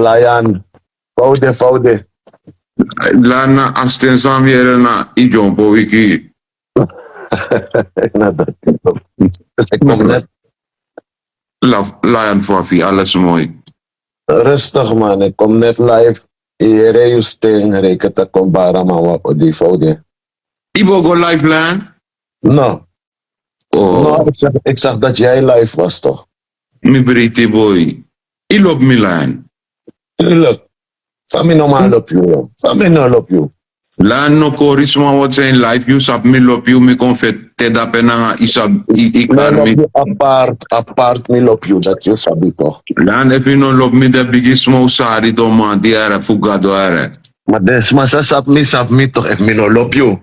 Layan. Faude. Lana astensan weer na ijompo wiki. Ik kom net. Lion Fafi, alles mooi. Rustig man, ik kom net live. Iedereen je sting, reken te kom bara man op die Faude. Ibo go live Lion? No. Oh. No, ik zag dat jij live was toch? Mi briti boy. Ilop Milan. Tuurlijk. Van mij normaal op jou. Van mij normaal op jou. Lion no korisma wat zijn live you sap mi lop you mi confet te da pena isab ikarmi. Apart niet op jou, dat je sabi toch? Lion if you no lop mi de bigismo sari do man die are fugado are. Maar des masa sap me toch if me no lop you.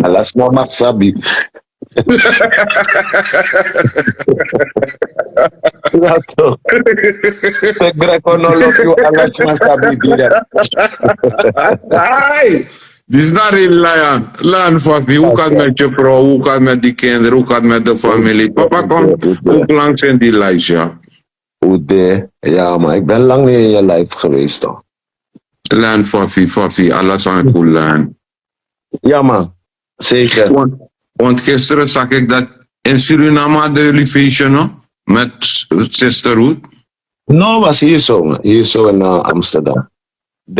Alas no mak sabi. Ja toch. Ik greco no lop you alas ma sabi direct. Dit is not real Lion. Lion Fafi, hoe gaat het met je vrouw, hoe gaat het met die kinderen, hoe gaat het met de familie? Papa, kom, hoe lang zijn die lijst, ja? Ja, maar ik ben lang niet in je live geweest toch? Lion Fafi, alles aan cool Lion. Ja man, zeker. Want gisteren zag ik dat in Suriname hadden jullie feestje, no? Met Sisterhood. No, was hier zo in Amsterdam.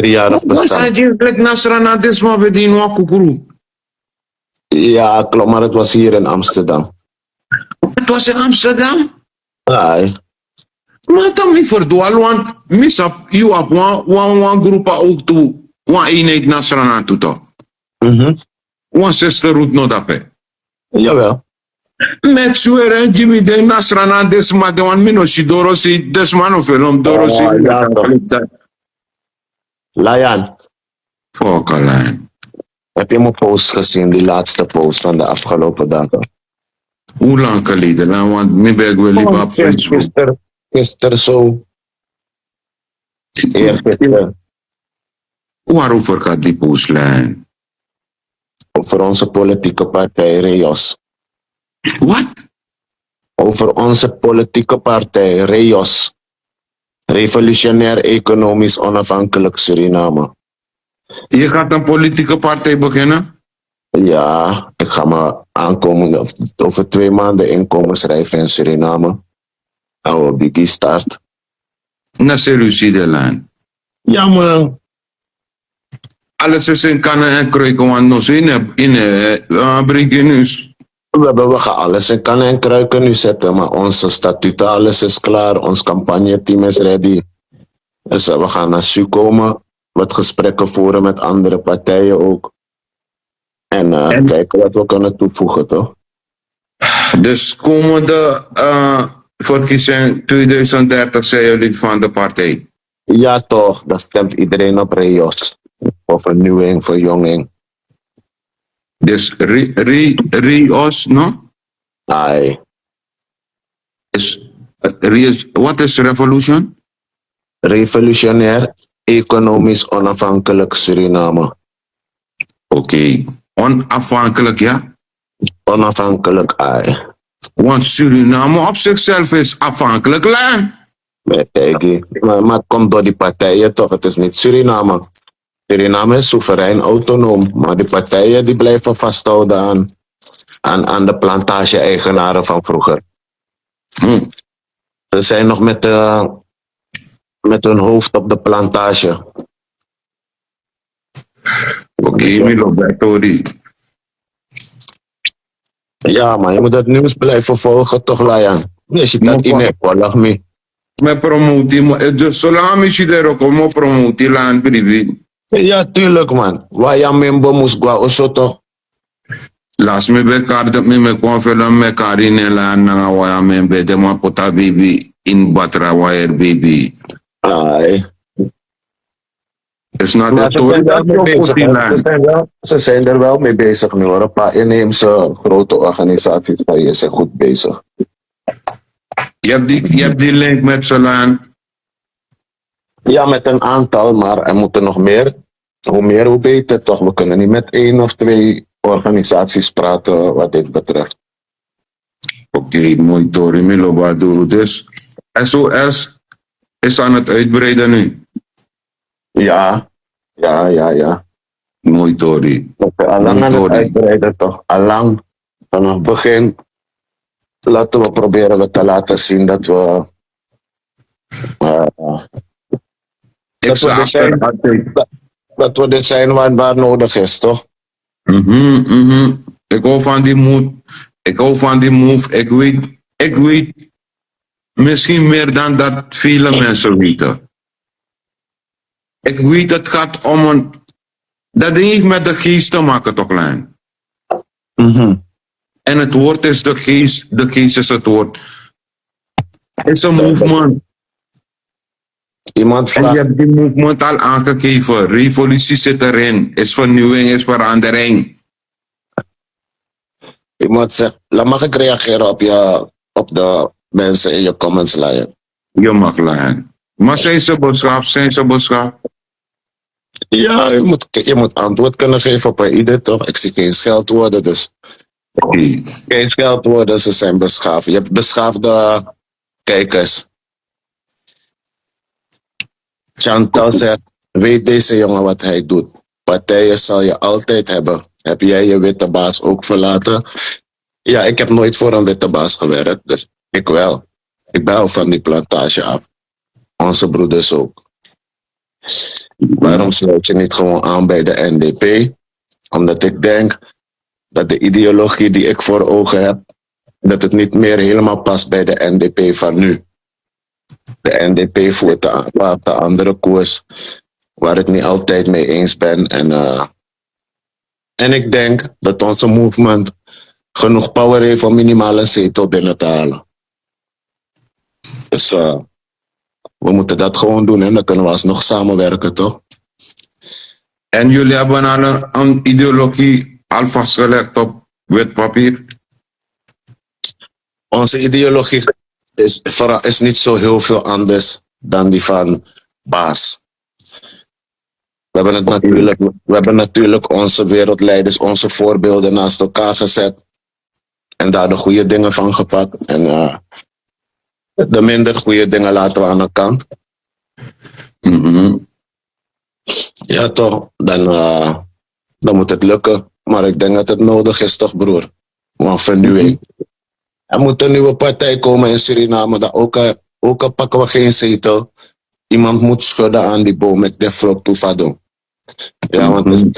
3-jarig bestaan. Was je plek Nasrana desma bedien wa kukuru? Ja, klopt, maar het was hier in Amsterdam. Het was in Amsterdam? Nee. Maar dan niet verdwaal, want misap, you have one groep ook toe, one eenheid Nasrana toe toch? One Sisterhood no dape. Jawel. Met suere Jimmy de Nasrana desma de wan mino shidoro si desma no velom doro si. Ja, Layan. Foka Lion. Heb je mijn post gezien, die laatste post van de afgelopen dagen? Hoe lang geleden? Want mi beg wel liever op Facebook. Gisteren zo. Eergisteren. Waarover gaat die post Lion? Over onze politieke partij REOS. Wat? Over onze politieke partij REOS. Revolutionair Economisch Onafhankelijk Suriname. Je gaat een politieke partij beginnen? Ja, ik ga me aankomen over 2 maanden inkomensrijf in Suriname. Oude biggie start. Na serieus de lijn. Ja man. Alles is in kannen en kruiken, want nog in breaking news. We gaan alles in kannen en kruiken nu zetten, maar onze statuten, alles is klaar. Ons campagneteam is ready. Dus we gaan naar SU komen. Wat gesprekken voeren met andere partijen ook. En kijken wat we kunnen toevoegen, toch? Dus komende verkiezing 2030 zijn jullie van de partij? Ja toch, dan stemt iedereen op REOS. Voor vernieuwing, verjonging. Dus REOS, no? Ai. Wat is revolution? Revolutionair Economisch Onafhankelijk Suriname. Oké. Onafhankelijk, ja? Onafhankelijk, ai. Want Suriname op zichzelf is afhankelijk land. Maar het komt door die partijen toch, het is niet Suriname. Suriname is soeverein, autonoom, maar die partijen die blijven vasthouden aan de plantage-eigenaren van vroeger. Ze zijn nog met hun hoofd op de plantage. Oké, Milo Bertori. Ja, maar je moet het nieuws blijven volgen, toch, Layan? Je ziet dat in het oorlog mee. Met promotie, dus zolang je er ook om promotie land privé. Ja, tuurlijk, man. Waar je member moest gaan, also toch? Laat me bij kaart dat me confelen met Karine land na waar je member de maar pota baby in batra wire baby. Ai. Is not dat ze zijn er wel mee bezig nu hoor. Een paar inheemse grote organisaties van je zijn goed bezig. Je hebt die link met Zolaan? Ja, met een aantal, maar er moeten nog meer. Hoe meer, hoe beter toch. We kunnen niet met 1 of 2 organisaties praten wat dit betreft. Oké, mooi Tori Milo Baduru. Dus SOS is aan het uitbreiden nu. Ja. Mooi Tori. Allang aan het uitbreiden toch. Allang vanaf het begin laten we proberen te laten zien dat we dat we dit zijn waar nodig is, toch? Ik hou van die moed. Ik hou van die move. Ik weet misschien meer dan dat vele mensen weten. Ik weet het gaat om dat heeft met de geest te maken, toch, Lijn? En het woord is de geest is het woord. Het is een movement. Iemand vraagt... En je hebt die movement al aangegeven. Revolutie zit erin. Is vernieuwing, is verandering. Iemand zegt, mag ik reageren op de mensen in je comments, Lion? Je mag, Lion. Maar zijn ze boodschap? Ja, je moet antwoord kunnen geven op ieder, toch? Ik zie geen scheldwoorden, dus... Geen scheldwoorden, ze zijn beschaafd. Je hebt beschaafde kijkers. Chantal zegt, weet deze jongen wat hij doet? Partijen zal je altijd hebben. Heb jij je witte baas ook verlaten? Ja, ik heb nooit voor een witte baas gewerkt, dus ik wel. Ik ben al van die plantage af. Onze broeders ook. Waarom sluit je niet gewoon aan bij de NDP? Omdat ik denk dat de ideologie die ik voor ogen heb, dat het niet meer helemaal past bij de NDP van nu. De NDP voert de andere koers, waar ik niet altijd mee eens ben. En ik denk dat onze movement genoeg power heeft om minimaal een zetel binnen te halen. Dus we moeten dat gewoon doen en dan kunnen we alsnog samenwerken, toch? En jullie hebben al een ideologie al vastgelegd op wit papier? Onze ideologie is niet zo heel veel anders dan die van Baas. We hebben natuurlijk onze wereldleiders, onze voorbeelden naast elkaar gezet. En daar de goede dingen van gepakt. En de minder goede dingen laten we aan de kant. Ja toch, dan moet het lukken. Maar ik denk dat het nodig is toch, broer. Een vernieuwing. Er moet een nieuwe partij komen in Suriname. Ook al pakken we geen zetel. Iemand moet schudden aan die boom met de vrucht toevadoen. Ja, want het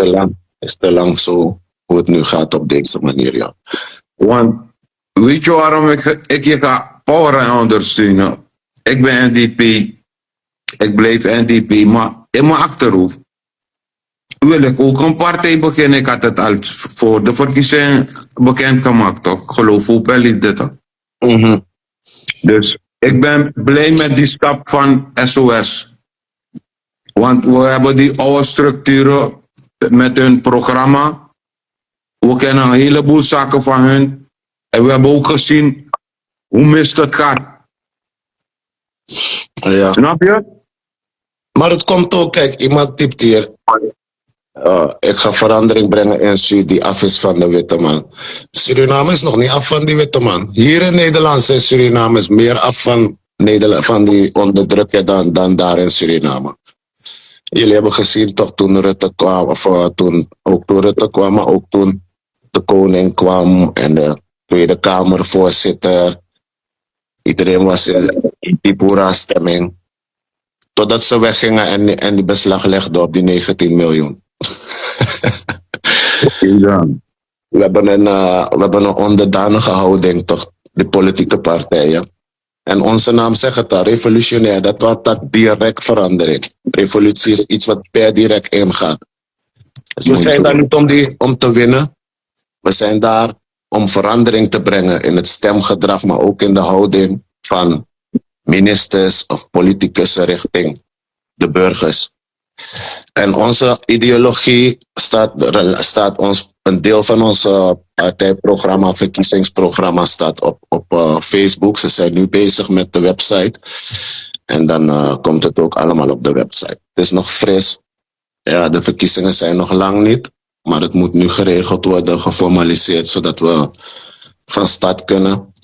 is te lang zo hoe het nu gaat op deze manier, ja. Want weet je waarom ik je ga power ondersteunen? Ik ben NDP. Ik blijf NDP, maar in mijn achterhoofd wil ik ook een partij beginnen. Ik had het al voor de verkiezing bekendgemaakt, toch? Geloof ook wel in dit, toch? Dus ik ben blij met die stap van SOS. Want we hebben die oude structuren met hun programma. We kennen een heleboel zaken van hun. En we hebben ook gezien hoe mis het gaat. Ja. Snap je? Maar het komt ook, kijk, iemand typt hier. Ik ga verandering brengen in Zuid die af is van de witte man. Suriname is nog niet af van die witte man. Hier in Nederland zijn Surinamers meer af van die onderdrukken dan daar in Suriname. Jullie hebben gezien toch toen Rutte kwam, toen Rutte kwam, maar ook toen de koning kwam en de Tweede Kamervoorzitter. Iedereen was in die Boera-stemming. Totdat ze weggingen en die beslag legden op die 19 miljoen. We hebben een onderdanige houding, toch, de politieke partijen. En onze naam zegt het al, revolutionair, dat wordt direct verandering. Revolutie is iets wat per direct ingaat. Dus we zijn daar niet om te winnen. We zijn daar om verandering te brengen in het stemgedrag, maar ook in de houding van ministers of politicus richting de burgers. En onze ideologie staat ons, een deel van onze partijprogramma, verkiezingsprogramma staat op Facebook. Ze zijn nu bezig met de website. En dan komt het ook allemaal op de website. Het is nog fris. Ja, de verkiezingen zijn nog lang niet. Maar het moet nu geregeld worden, geformaliseerd, zodat we van start kunnen.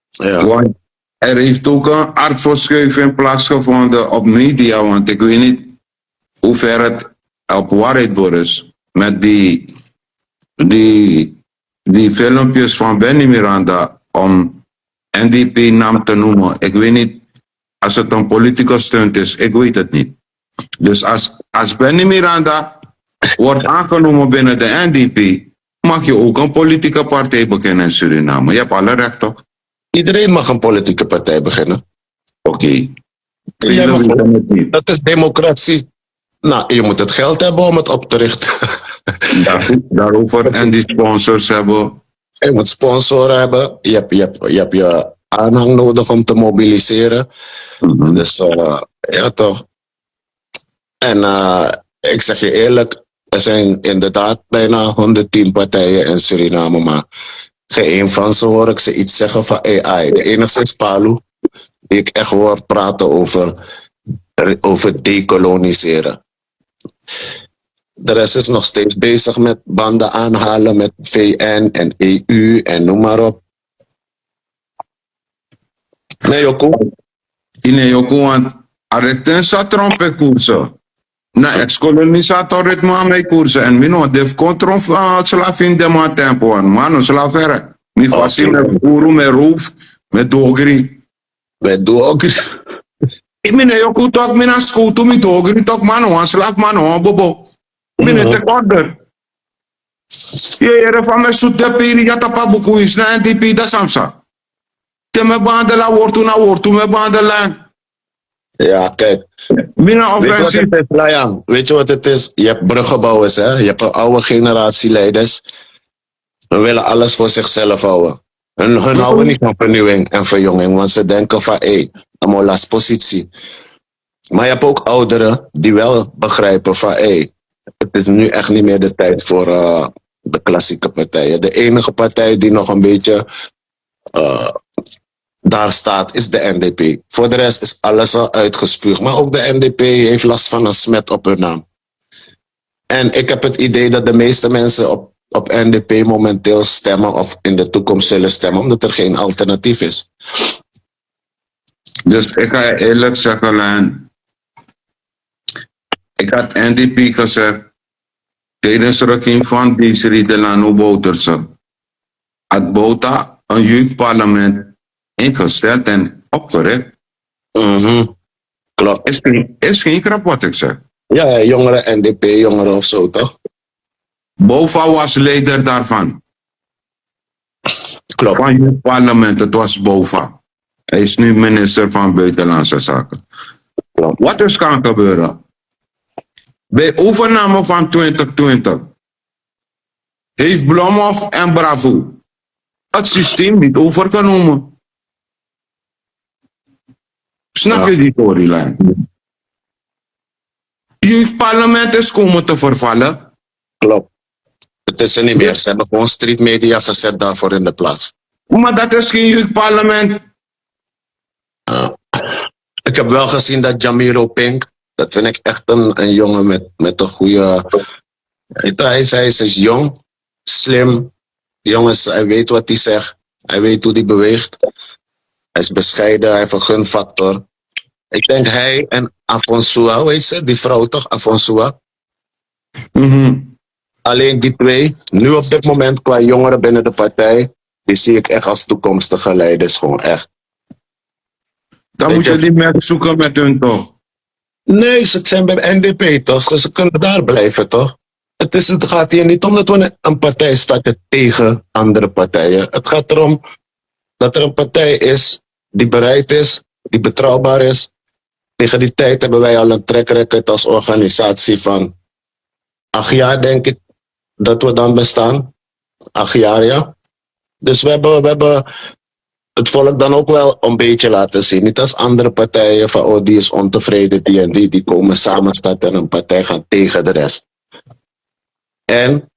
Ja. Er heeft ook een aardverschuiving plaatsgevonden op media, want ik weet niet hoe ver het op waarheid is. Met die filmpjes van Benny Miranda om NDP-naam te noemen. Ik weet niet als het een politieke stunt is, ik weet het niet. Dus als Benny Miranda wordt aangenomen binnen de NDP, mag je ook een politieke partij beginnen in Suriname. Je hebt alle recht, toch? Iedereen mag een politieke partij beginnen. Oké. Jij mag ook. Dat is democratie. Nou, je moet het geld hebben om het op te richten. Daarover en die sponsors hebben. Je moet sponsoren hebben. Je hebt je aanhang nodig om te mobiliseren. Dus ja, toch. En ik zeg je eerlijk, er zijn inderdaad bijna 110 partijen in Suriname, maar geen een van ze hoor ik ze iets zeggen van AI. De enige is Palu, die ik echt hoor praten over dekoloniseren. De rest is nog steeds bezig met banden aanhalen met VN en EU en noem maar op. Nee, Joko? Nee, Joko, want arreten sa trompe koersen. Na ex-kolonisator ritme aan mijn koersen. En mino, def kontron slavin de ma tempo. Mano, slavere. Niet facile met voeren, met roof, met dogri. Met dogri? Ik meen, Joko, toch, mina schoot met dogri, toch, mano, een slaaf, mano, bobo. Mine, te order. Je van mij zoet de peri, ja, tapa boku is na NDP, dat samsa. Te me bandela, woord me bandela. Ja, kijk. Weet je wat het is? Je hebt bruggenbouwers, hè? Je hebt een oude generatie leiders. We willen alles voor zichzelf houden. Hun houden niet van vernieuwing en verjonging, want ze denken van, allemaal last positie. Maar je hebt ook ouderen die wel begrijpen van, het is nu echt niet meer de tijd voor de klassieke partijen. De enige partij die nog een beetje daar staat is de NDP. Voor de rest is alles al uitgespuugd. Maar ook de NDP heeft last van een smet op hun naam. En ik heb het idee dat de meeste mensen op NDP momenteel stemmen of in de toekomst zullen stemmen, omdat er geen alternatief is. Dus ik ga je eerlijk zeggen, Len. Ik had NDP gezegd tijdens de regime van Desiree Delano Bouterse. Had Bouta een jeugdparlement ingesteld en opgericht. Klopt. Is geen grap wat ik zeg. Ja, jongeren, NDP, jongeren of zo, toch? Bova was leider daarvan. Klopt. Van het parlement, het was Bova. Hij is nu minister van Buitenlandse Zaken. Klopt. Wat is kan gebeuren? Bij overname van 2020 heeft Blomhoff en Bravo het systeem niet overgenomen. Snap je die storyline? Het parlement is komen te vervallen. Klopt. Het is er niet meer. Ze hebben gewoon street media gezet daarvoor in de plaats. Maar dat is geen jeugdparlement. Ik heb wel gezien dat Jamiro Pink, dat vind ik echt een jongen met een goede... Hij is jong, slim. Jongens, hij weet wat hij zegt. Hij weet hoe hij beweegt. Hij is bescheiden, hij heeft een gunfactor. Ik denk hij en Afonsua, weet ze, die vrouw toch, Afonsua? Alleen die twee, nu op dit moment qua jongeren binnen de partij, die zie ik echt als toekomstige leiders, gewoon echt. Dan moet je die mensen zoeken met hun toch? Nee, ze zijn bij NDP toch, ze kunnen daar blijven toch? Het gaat hier niet om dat we een partij starten tegen andere partijen. Het gaat erom dat er een partij is die bereid is, die betrouwbaar is. Tegen die tijd hebben wij al een track record als organisatie van 8 jaar, denk ik, dat we dan bestaan. 8 jaar, ja. Dus we hebben het volk dan ook wel een beetje laten zien. Niet als andere partijen van, die is ontevreden, die en die komen samen starten en een partij gaan tegen de rest. En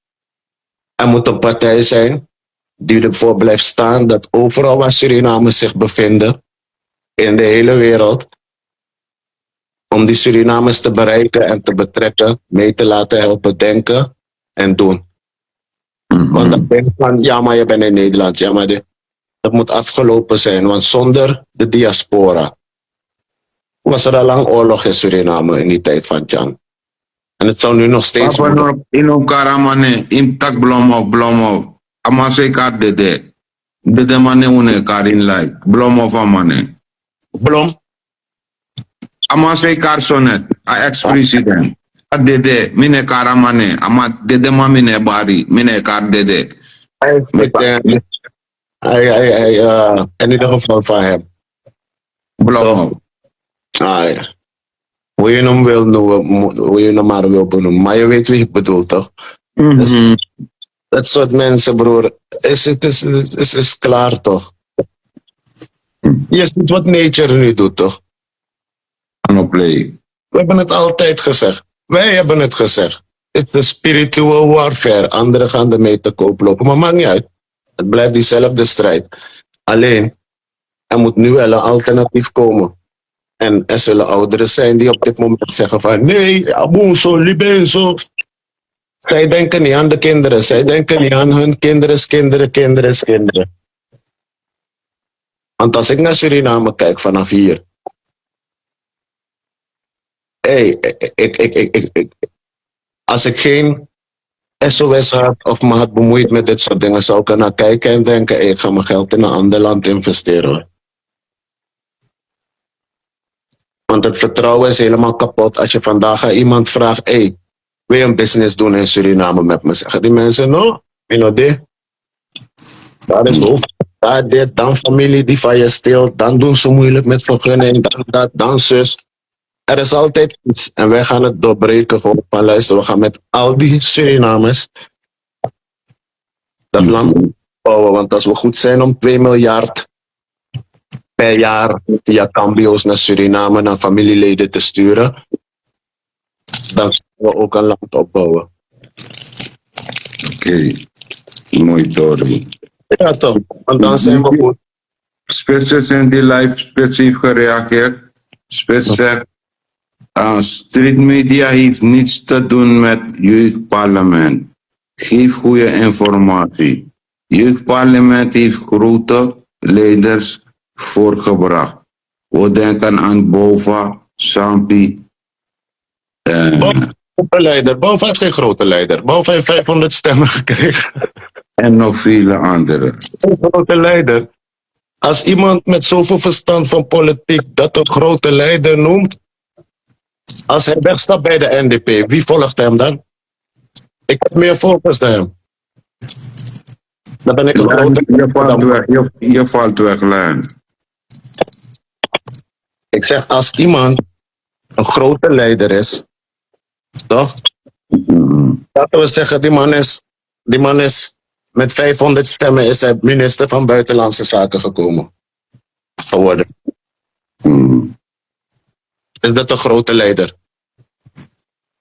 er moet een partij zijn die ervoor blijft staan dat overal waar Surinamers zich bevinden, in de hele wereld, om die Surinamers te bereiken en te betrekken, mee te laten helpen denken en doen. Want dan denk je van, ja maar je bent in Nederland, ja maar Dat moet afgelopen zijn, want zonder de diaspora was er al lang oorlog in Suriname in die tijd van Jan. En het zou nu nog steeds Papa worden. no in karamane in tak blomo. Amase ka dede. Dede mane une karin like. Blomo van mane. Blom, Amase karsonet. A ex-president. A dede. Mine karamane. Ama dede ma mine bari. Mine kar dede. in ieder geval van hem. Blomo. Ah, ja. Hoe je hem wil noemen, hoe je hem maar wil benoemen. Maar je weet wie ik bedoel, toch? Mhm. Dat soort mensen, broer, is klaar, toch? Je ziet wat nature nu doet, toch? No play. We hebben het altijd gezegd. Wij hebben het gezegd. Het is spiritual warfare. Anderen gaan ermee te koop lopen. Maar maakt niet uit. Het blijft diezelfde strijd. Alleen, er moet nu wel een alternatief komen. En er zullen ouderen zijn die op dit moment zeggen van nee, abuso, libenzo. Zij denken niet aan de kinderen. Zij denken niet aan hun kinderen. Want als ik naar Suriname kijk vanaf hier. Als ik geen SOS had of me had bemoeid met dit soort dingen, zou ik er naar kijken en denken, ik ga mijn geld in een ander land investeren. Hoor. Want het vertrouwen is helemaal kapot. Als je vandaag aan iemand vraagt, wil je een business doen in Suriname met me? Zeggen die mensen, no, dit. Dat is ook. Dit, dan familie die van je steelt, dan doen ze moeilijk met vergunning, dan dat, dan zus. Er is altijd iets en wij gaan het doorbreken gewoon van luister, we gaan met al die Surinamers dat land bouwen, want als we goed zijn om 2 miljard per jaar via cambio's naar Suriname, naar familieleden te sturen, dan zullen we ook een land opbouwen. Oké, mooi Tori. Ja toch, want dan zijn we goed. Spitsen zijn die live Spits heeft gereageerd. Spits zegt, street media heeft niets te doen met jeugdparlement. Geef goede informatie. Jeugdparlement heeft grote leiders voorgebracht. We denken aan Bova, Sampi. Bova is geen grote leider. Bova heeft 500 stemmen gekregen. En nog vele anderen. Een grote leider. Als iemand met zoveel verstand van politiek dat een grote leider noemt, als hij wegstapt bij de NDP, wie volgt hem dan? Ik heb meer volgers dan hem. Dan ben ik een grote leider. Je valt weg, Lijn. Ik zeg, als iemand een grote leider is, toch? Laten we zeggen, die man is met 500 stemmen is hij minister van Buitenlandse Zaken geworden. Is dat een grote leider?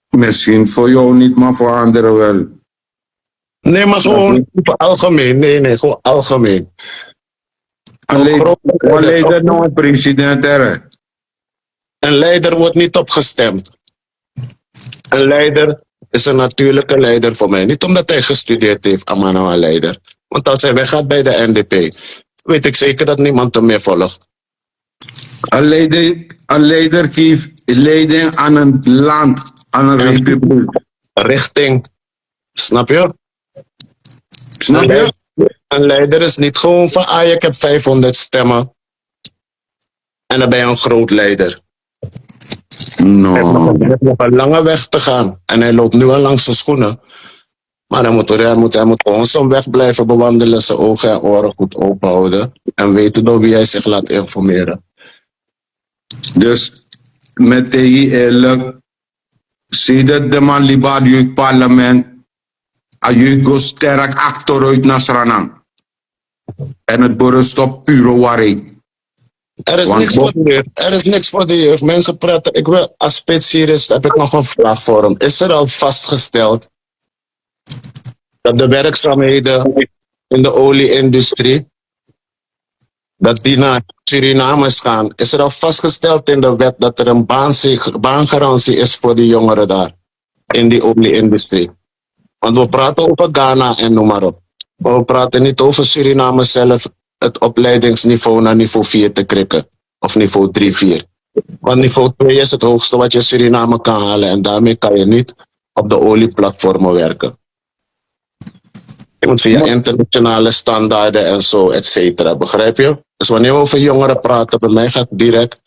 Misschien voor jou niet, maar voor anderen wel. Nee, maar gewoon algemeen. Nee, gewoon algemeen. Alleen leider nog een president er. Een leider wordt niet opgestemd. Een leider is een natuurlijke leider voor mij. Niet omdat hij gestudeerd heeft, een leider. Want als hij weggaat bij de NDP, weet ik zeker dat niemand hem meer volgt. Een leider geeft leiding aan een land, aan een republiek. Richting. Snap je? Snap je? Een leider is niet gewoon van, ik heb 500 stemmen. En dan ben je een groot leider. No. Hij heeft nog een lange weg te gaan. En hij loopt nu al langs zijn schoenen. Maar hij moet gewoon zijn weg blijven bewandelen. Zijn ogen en oren goed open houden. En weten door wie hij zich laat informeren. Dus met tegen eerlijk. Zie dat de man liever het parlement. Ayugo sterk achteruit naar Suriname. En het berust op pure waarheid. Er is niks voor de jeugd. Mensen praten. Ik wil, als Spits hier is, heb ik nog een vraag voor hem. Is er al vastgesteld dat de werkzaamheden in de olie-industrie, dat die naar Surinamers gaan? Is er al vastgesteld in de wet dat er een baangarantie is voor die jongeren daar, in die olie-industrie? Want we praten over Ghana en noem maar op. Maar we praten niet over Suriname zelf het opleidingsniveau naar niveau 4 te krikken. Of niveau 3, 4. Want niveau 2 is het hoogste wat je Suriname kan halen. En daarmee kan je niet op de olieplatformen werken. Je moet via internationale standaarden en zo, et cetera. Begrijp je? Dus wanneer we over jongeren praten, bij mij gaat direct...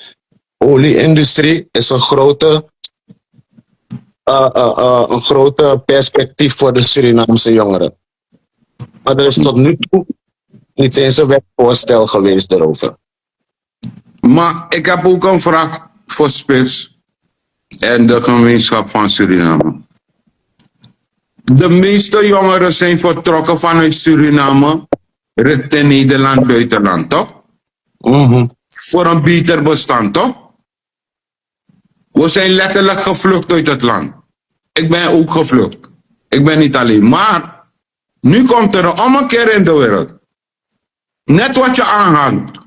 Olie-industrie is een grote perspectief voor de Surinaamse jongeren. Maar er is tot nu toe niet eens een wetvoorstel geweest erover. Maar ik heb ook een vraag voor Spits en de gemeenschap van Suriname. De meeste jongeren zijn vertrokken vanuit Suriname richting Nederland, buitenland, toch? Voor een beter bestand, toch? We zijn letterlijk gevlucht uit het land. Ik ben ook gevlucht. Ik ben niet alleen. Maar nu komt er een ommekeer in de wereld. Net wat je aanhangt.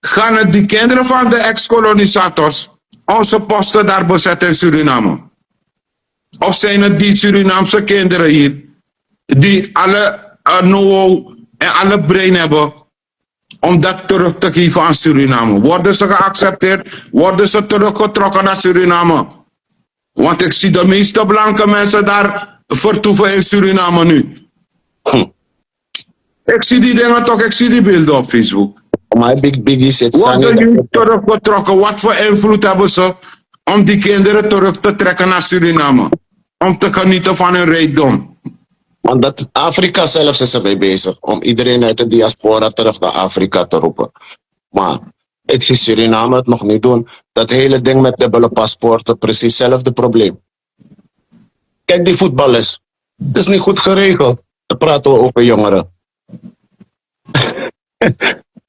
Gaan het die kinderen van de ex-kolonisators onze posten daar bezetten in Suriname? Of zijn het die Surinaamse kinderen hier die alle know-how en alle brain hebben om dat terug te geven aan Suriname? Worden ze geaccepteerd? Worden ze teruggetrokken naar Suriname? Want ik zie de meeste blanke mensen daar vertoeven in Suriname nu. Ik zie die dingen toch, ik zie die beelden op Facebook. Maar Biggie zit worden nu teruggetrokken? Wat voor invloed hebben ze om die kinderen terug te trekken naar Suriname? Om te genieten van hun rijkdom. Want dat Afrika zelfs is ermee bezig om iedereen uit de diaspora terug naar Afrika te roepen. Maar ik zie Suriname het nog niet doen. Dat hele ding met dubbele paspoorten, precies hetzelfde probleem. Kijk die voetballers. Het is niet goed geregeld. Dan praten we over jongeren.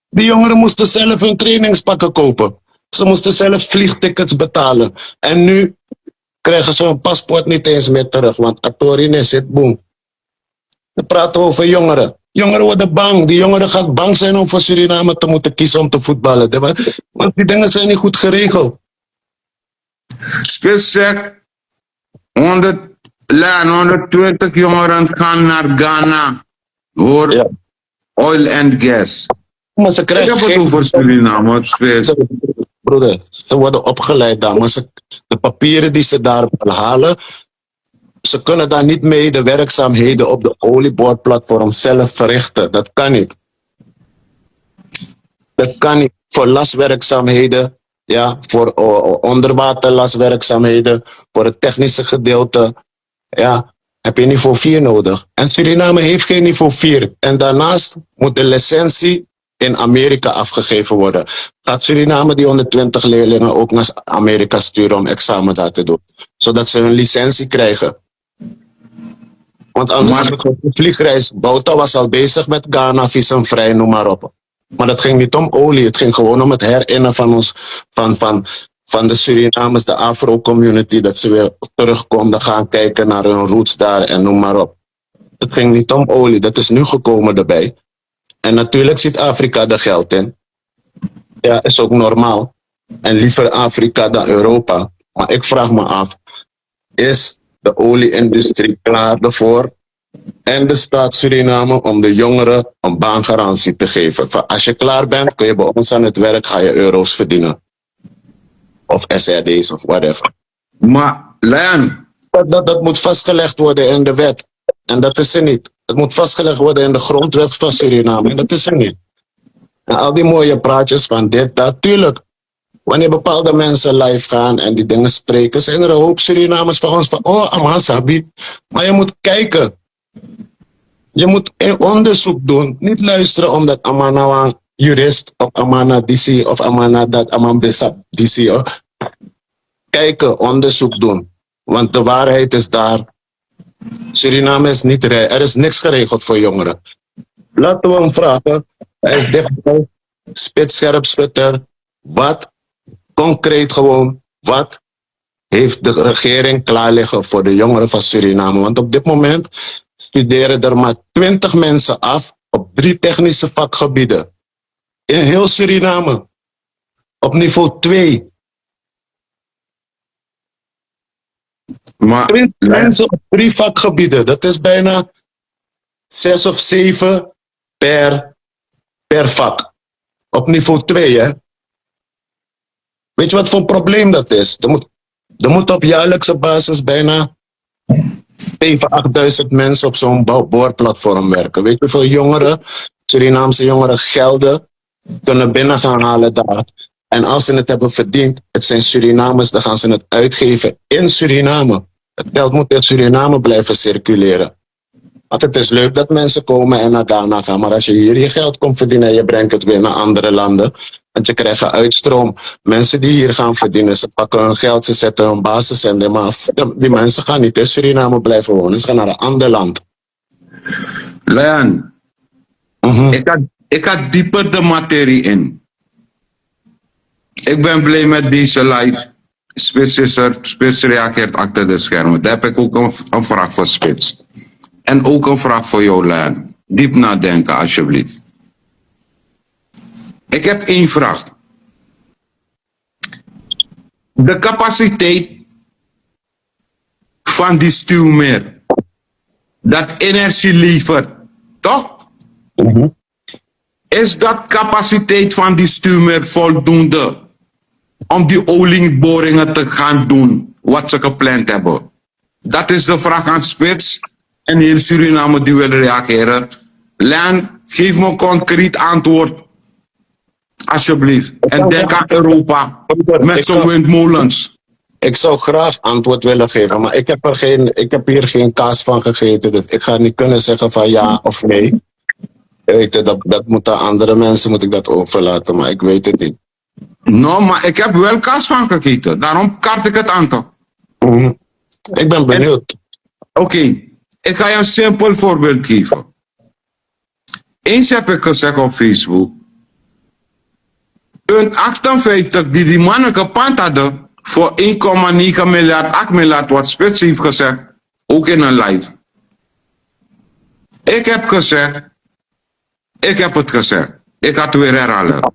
Die jongeren moesten zelf hun trainingspakken kopen. Ze moesten zelf vliegtickets betalen. En nu krijgen ze hun paspoort niet eens meer terug. Want Atorine zit boom. We praten over jongeren. Jongeren worden bang. Die jongeren gaan bang zijn om voor Suriname te moeten kiezen om te voetballen. Want die dingen zijn niet goed geregeld. Spits zegt 120 jongeren gaan naar Ghana voor oil and gas. Maar ze krijgen ik heb het over Suriname. Broeder, ze worden opgeleid daar. Maar de papieren die ze daar halen, ze kunnen daar niet mee de werkzaamheden op de olieboorplatform zelf verrichten. Dat kan niet. Dat kan niet. Voor laswerkzaamheden, ja, voor onderwaterlaswerkzaamheden, voor het technische gedeelte, ja, heb je niveau 4 nodig. En Suriname heeft geen niveau 4. En daarnaast moet de licentie in Amerika afgegeven worden. Gaat Suriname die 120 leerlingen ook naar Amerika sturen om examen daar te doen. Zodat ze hun licentie krijgen. Want anders had het een vliegreis. Bouta was al bezig met Ghana, visumvrij, noem maar op. Maar dat ging niet om olie. Het ging gewoon om het herinneren van ons, van de Surinamers, de Afro-community. Dat ze weer terug konden gaan kijken naar hun roots daar en noem maar op. Het ging niet om olie. Dat is nu gekomen erbij. En natuurlijk ziet Afrika er geld in. Ja, is ook normaal. En liever Afrika dan Europa. Maar ik vraag me af, is de olie-industrie klaar ervoor? En de staat Suriname om de jongeren een baangarantie te geven. Van als je klaar bent, kun je bij ons aan het werk, ga je euro's verdienen. Of SRD's of whatever. Maar, Len, dat moet vastgelegd worden in de wet. En dat is er niet. Het moet vastgelegd worden in de grondwet van Suriname. En dat is er niet. En al die mooie praatjes van dit, dat, tuurlijk. Wanneer bepaalde mensen live gaan en die dingen spreken, zijn er een hoop Surinamers van ons van, oh, Amasabi. Maar je moet kijken. Je moet een onderzoek doen. Niet luisteren omdat Amana een jurist of Amana DC of Amana dat, Amambesa DC. Kijken, onderzoek doen. Want de waarheid is daar. Suriname is niet er is niks geregeld voor jongeren. Laten we hem vragen. Hij is dichtbij. Spitsscherpschutter. Wat? Concreet gewoon. Wat heeft de regering klaar liggen voor de jongeren van Suriname? Want op dit moment studeren er maar 20 mensen af op 3 technische vakgebieden. In heel Suriname. Op niveau 2. maar 20 mensen op 3 vakgebieden. Dat is bijna 6 of 7 per leervak. Op niveau 2, hè. Weet je wat voor probleem dat is? Er moet op jaarlijkse basis bijna 7.000-8.000 mensen op zo'n boorplatform werken. Weet je hoeveel jongeren, Surinaamse jongeren, gelden kunnen binnen gaan halen daar. En als ze het hebben verdiend, het zijn Surinamers, dan gaan ze het uitgeven in Suriname. Het geld moet in Suriname blijven circuleren. Want het is leuk dat mensen komen en naar Ghana gaan, maar als je hier je geld komt verdienen en je brengt het weer naar andere landen, want je krijgt een uitstroom. Mensen die hier gaan verdienen, ze pakken hun geld, ze zetten hun basiszender, maar die mensen gaan niet in Suriname blijven wonen, ze gaan naar een ander land. Leon, ik ga dieper de materie in. Ik ben blij met deze live. Spits reageert achter de schermen. Daar heb ik ook een vraag voor Spits. En ook een vraag voor jou, Leon. Diep nadenken, alsjeblieft. Ik heb 1 vraag. De capaciteit van die stuwmeer, dat energie levert, toch? Is dat capaciteit van die stuwmeer voldoende om die olieboringen te gaan doen wat ze gepland hebben? Dat is de vraag aan Spits en heel Suriname die wil reageren. Leon, geef me een concreet antwoord. Alsjeblieft. En denk aan Europa met zo'n windmolens. Ik zou graag antwoord willen geven, maar ik heb hier geen kaas van gegeten. Dus ik ga niet kunnen zeggen van ja of nee. Weet je, dat moeten andere mensen moet ik dat overlaten, maar ik weet het niet. Nou, maar ik heb wel kaas van gegeten. Daarom kaart ik het aan toch. Ik ben benieuwd. Oké, ik ga je een simpel voorbeeld geven. Eens heb ik gezegd op Facebook. Punt 58 die mannen gepand hadden voor 1,9 miljard, 8 miljard, wat Spits heeft gezegd, ook in een live. Ik heb het gezegd. Ik ga het weer herhalen.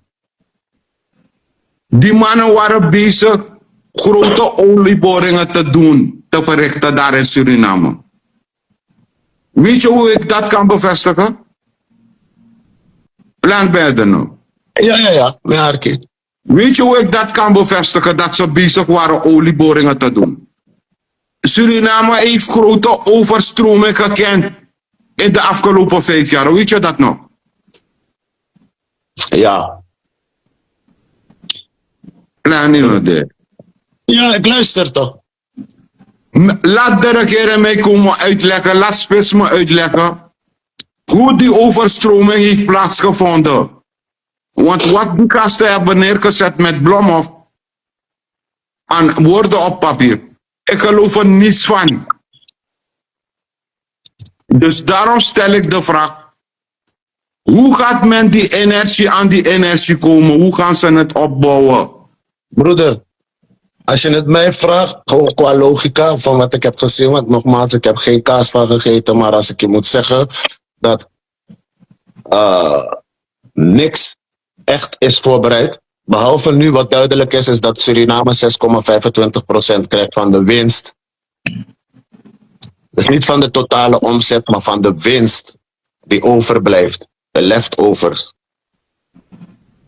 Die mannen waren bezig grote olieboringen te doen, te verrichten daar in Suriname. Weet je hoe ik dat kan bevestigen? Plan bij de nou. Ja, mijn hartje. Weet je hoe ik dat kan bevestigen, dat ze bezig waren olieboringen te doen? Suriname heeft grote overstroming gekend in de afgelopen 5 jaar. Weet je dat nog? Ja. Ja, ik luister toch. Laat de regering mij komen uitleggen, laat Spits me uitleggen hoe die overstroming heeft plaatsgevonden. Want wat die gasten hebben neergezet met Blomhoff aan woorden op papier, ik geloof er niets van. Dus daarom stel ik de vraag, hoe gaat men die energie aan die energie komen? Hoe gaan ze het opbouwen? Broeder, als je het mij vraagt, gewoon qua logica van wat ik heb gezien, want nogmaals, ik heb geen kaas van gegeten, maar als ik je moet zeggen dat niks echt is voorbereid, behalve nu wat duidelijk is dat Suriname 6,25% krijgt van de winst. Dus niet van de totale omzet, maar van de winst die overblijft, de leftovers.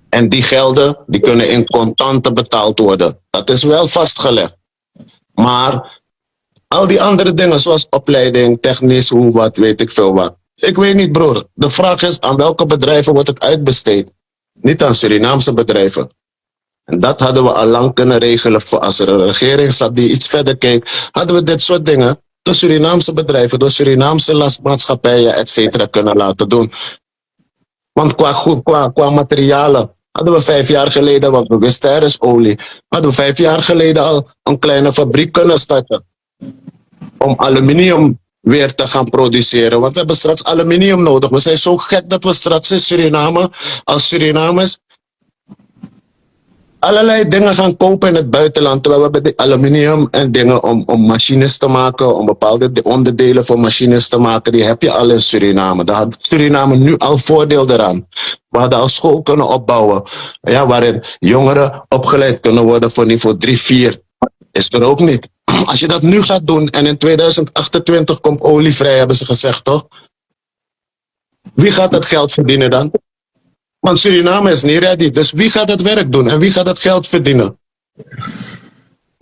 En die gelden, die kunnen in contanten betaald worden. Dat is wel vastgelegd. Maar al die andere dingen, zoals opleiding, technisch, hoe, wat, weet ik veel wat. Ik weet niet, broer. De vraag is, aan welke bedrijven wordt het uitbesteed? Niet aan Surinaamse bedrijven. En dat hadden we al lang kunnen regelen. Als er een regering zat die iets verder keek, hadden we dit soort dingen door Surinaamse bedrijven, door Surinaamse lastmaatschappijen, etc. kunnen laten doen. Want qua materialen hadden we 5 jaar geleden, want we wisten er is olie, hadden we 5 jaar geleden al een kleine fabriek kunnen starten. Om aluminium weer te gaan produceren. Want we hebben straks aluminium nodig. We zijn zo gek dat we straks in Suriname, als Surinamers, allerlei dingen gaan kopen in het buitenland. Terwijl we hebben aluminium en dingen om machines te maken, om bepaalde onderdelen voor machines te maken. Die heb je al in Suriname. Daar had Suriname nu al voordeel eraan. We hadden al school kunnen opbouwen. Ja, waarin jongeren opgeleid kunnen worden voor niveau 3, 4. Is er ook niet. Als je dat nu gaat doen en in 2028 komt olie vrij, hebben ze gezegd toch? Wie gaat dat geld verdienen dan? Want Suriname is niet ready. Dus wie gaat het werk doen en wie gaat het geld verdienen?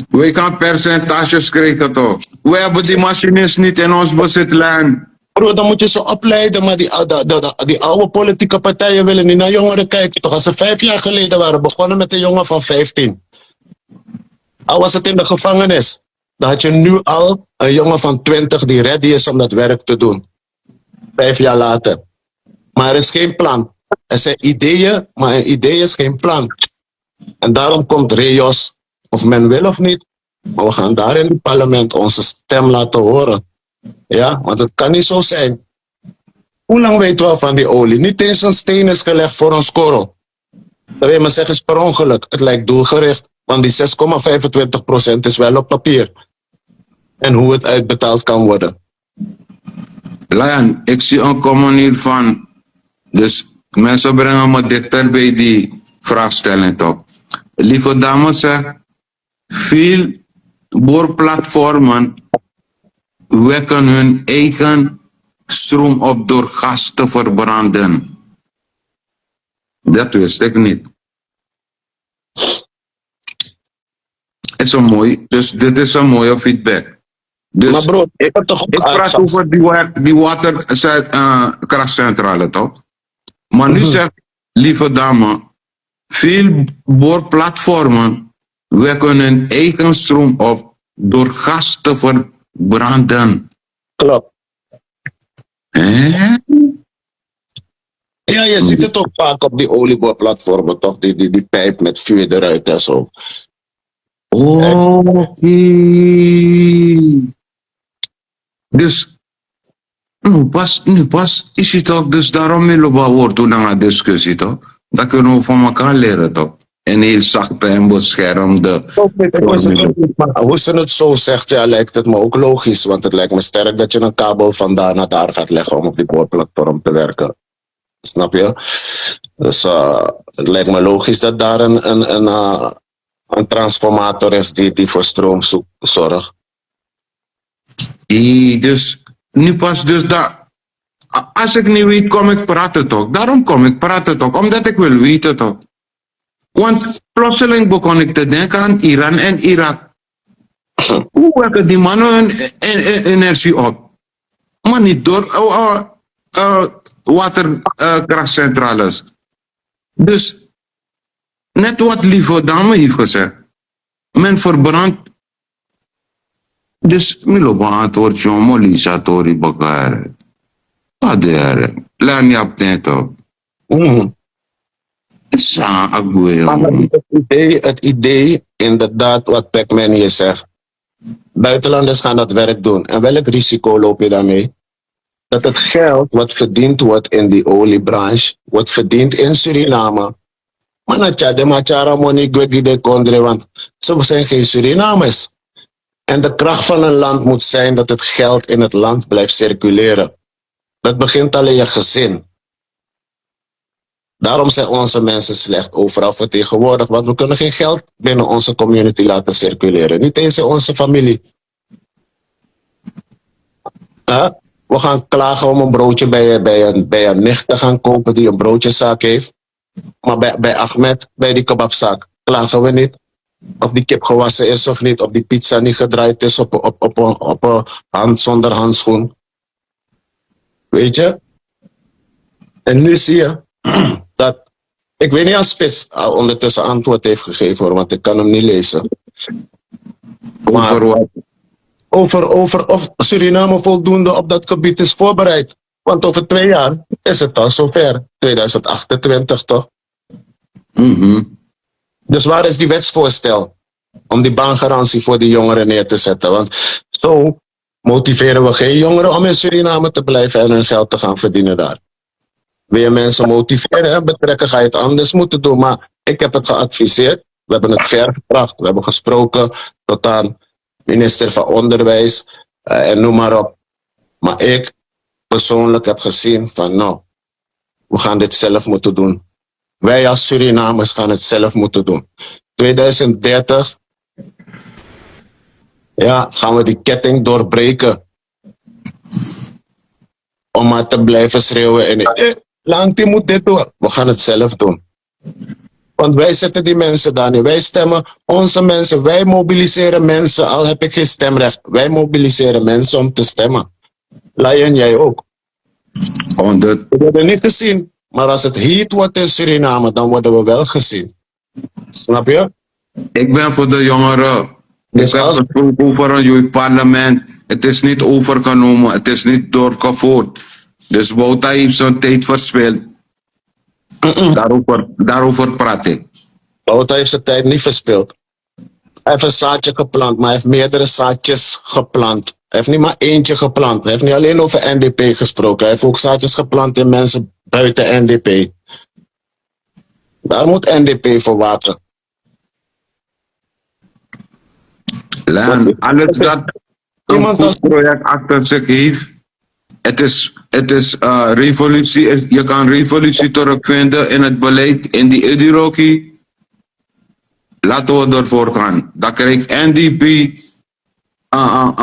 We gaan percentages krijgen toch? We hebben die machines niet in ons bezitland. Bro, dan moet je ze opleiden, maar die oude politieke partijen willen niet naar jongeren kijken. Toch als ze 5 jaar geleden waren begonnen met een jongen van 15. Al was het in de gevangenis. Dan had je nu al een jongen van 20 die ready is om dat werk te doen. 5 jaar later. Maar er is geen plan. Er zijn ideeën, maar een idee is geen plan. En daarom komt Reos, of men wil of niet. Maar we gaan daar in het parlement onze stem laten horen. Ja, want het kan niet zo zijn. Hoe lang weten we van die olie? Niet eens een steen is gelegd voor ons korrel. Dat wil je maar zeggen is per ongeluk. Het lijkt doelgericht. Want die 6,25% is wel op papier. En hoe het uitbetaald kan worden. Lion, ik zie een comment hiervan. Dus mensen brengen me dichter bij die vraagstelling toch. Lieve dames, veel boorplatformen wekken hun eigen stroom op door gas te verbranden. Dat wist ik niet. Is een mooi, dus dit is een mooie feedback. Dus Maar bro, ik heb toch ook ik praat over die waterkrachtcentrale toch? Maar nu zegt, lieve dame, veel boorplatformen wekken hun eigen stroom op door gas te verbranden. Klopt. Eh? Ja, je ziet het ook vaak op die olieboorplatformen, toch? Die pijp met vuur eruit en zo. Oké. Dus, nu pas is het toch, dus daarom willen we worden naar een discussie toch? Dat kunnen we van elkaar leren toch? En heel zacht en beschermde. Hoe ze het zo zegt, ja, lijkt het me ook logisch. Want het lijkt me sterk dat je een kabel van daar naar daar gaat leggen om op die boorplatform te werken. Snap je? Dus het lijkt me logisch dat daar een transformator is die voor stroom zorgt. Dus, nu pas dus dat. Als ik niet weet, kom ik praten toch? Daarom kom ik praten toch? Omdat ik wil weten toch? Want plotseling begon ik te denken aan Iran en Irak. Hoe wekken die mannen hun energie op? Maar niet door waterkrachtcentrales. Dus, net wat lieve dame heeft gezegd. Men verbrandt. Dus, milo beantwoord je Molisa Tori Bakare. Wat er? Laat je op tent op. Het idee, inderdaad, wat Pac-Man hier zegt. Buitenlanders gaan dat werk doen. En welk risico loop je daarmee? Dat het geld wat verdiend wordt in die oliebranche, wordt verdiend in Suriname. Maar de machara money de kondre, want ze zijn geen Surinamers. En de kracht van een land moet zijn dat het geld in het land blijft circuleren. Dat begint al in je gezin. Daarom zijn onze mensen slecht overal vertegenwoordigd, want we kunnen geen geld binnen onze community laten circuleren. Niet eens in onze familie. We gaan klagen om een broodje bij een nicht te gaan kopen die een broodjeszaak heeft. Maar bij Ahmed, bij die kebabzaak, klagen we niet. Of die kip gewassen is of niet, of die pizza niet gedraaid is op een hand zonder handschoen. Weet je? En nu zie je dat, ik weet niet als Spits al ondertussen antwoord heeft gegeven hoor, want ik kan hem niet lezen. Maar over of Suriname voldoende op dat gebied is voorbereid. Want over 2 jaar is het al zover. 2028 toch? Dus waar is die wetsvoorstel om die baangarantie voor die jongeren neer te zetten? Want zo motiveren we geen jongeren om in Suriname te blijven en hun geld te gaan verdienen daar. Wil je mensen motiveren en betrekken, ga je het anders moeten doen. Maar ik heb het geadviseerd. We hebben het ver gebracht. We hebben gesproken tot aan minister van Onderwijs en noem maar op. Maar ik persoonlijk heb gezien van nou, we gaan dit zelf moeten doen. Wij als Surinamers gaan het zelf moeten doen. 2030 gaan we die ketting doorbreken. Om maar te blijven schreeuwen. Langti moet dit doen. We gaan het zelf doen. Want wij zetten die mensen daar niet. Wij stemmen onze mensen. Wij mobiliseren mensen. Al heb ik geen stemrecht. Wij mobiliseren mensen om te stemmen. Lion, jij ook. 100. We worden niet gezien. Maar als het heet wordt in Suriname, dan worden we wel gezien. Snap je? Ik ben voor de jongeren. Dus Ik heb als- gesproken over een jeugdparlement. Het is niet overgenomen. Het is niet doorgevoerd. Dus Bouta heeft zijn tijd verspild. Daarover praat ik. Bouta heeft zijn tijd niet verspild. Hij heeft een zaadje geplant, maar hij heeft meerdere zaadjes geplant. Hij heeft niet maar eentje geplant. Hij heeft niet alleen over NDP gesproken. Hij heeft ook zaadjes geplant in mensen buiten NDP. Daar moet NDP voor water. Laan, alles dat een Iemand als- goed project achter zich heeft. Het is revolutie. Je kan revolutie terugvinden in het beleid, in die ideologie. Laten we ervoor gaan. Dan krijgt NDP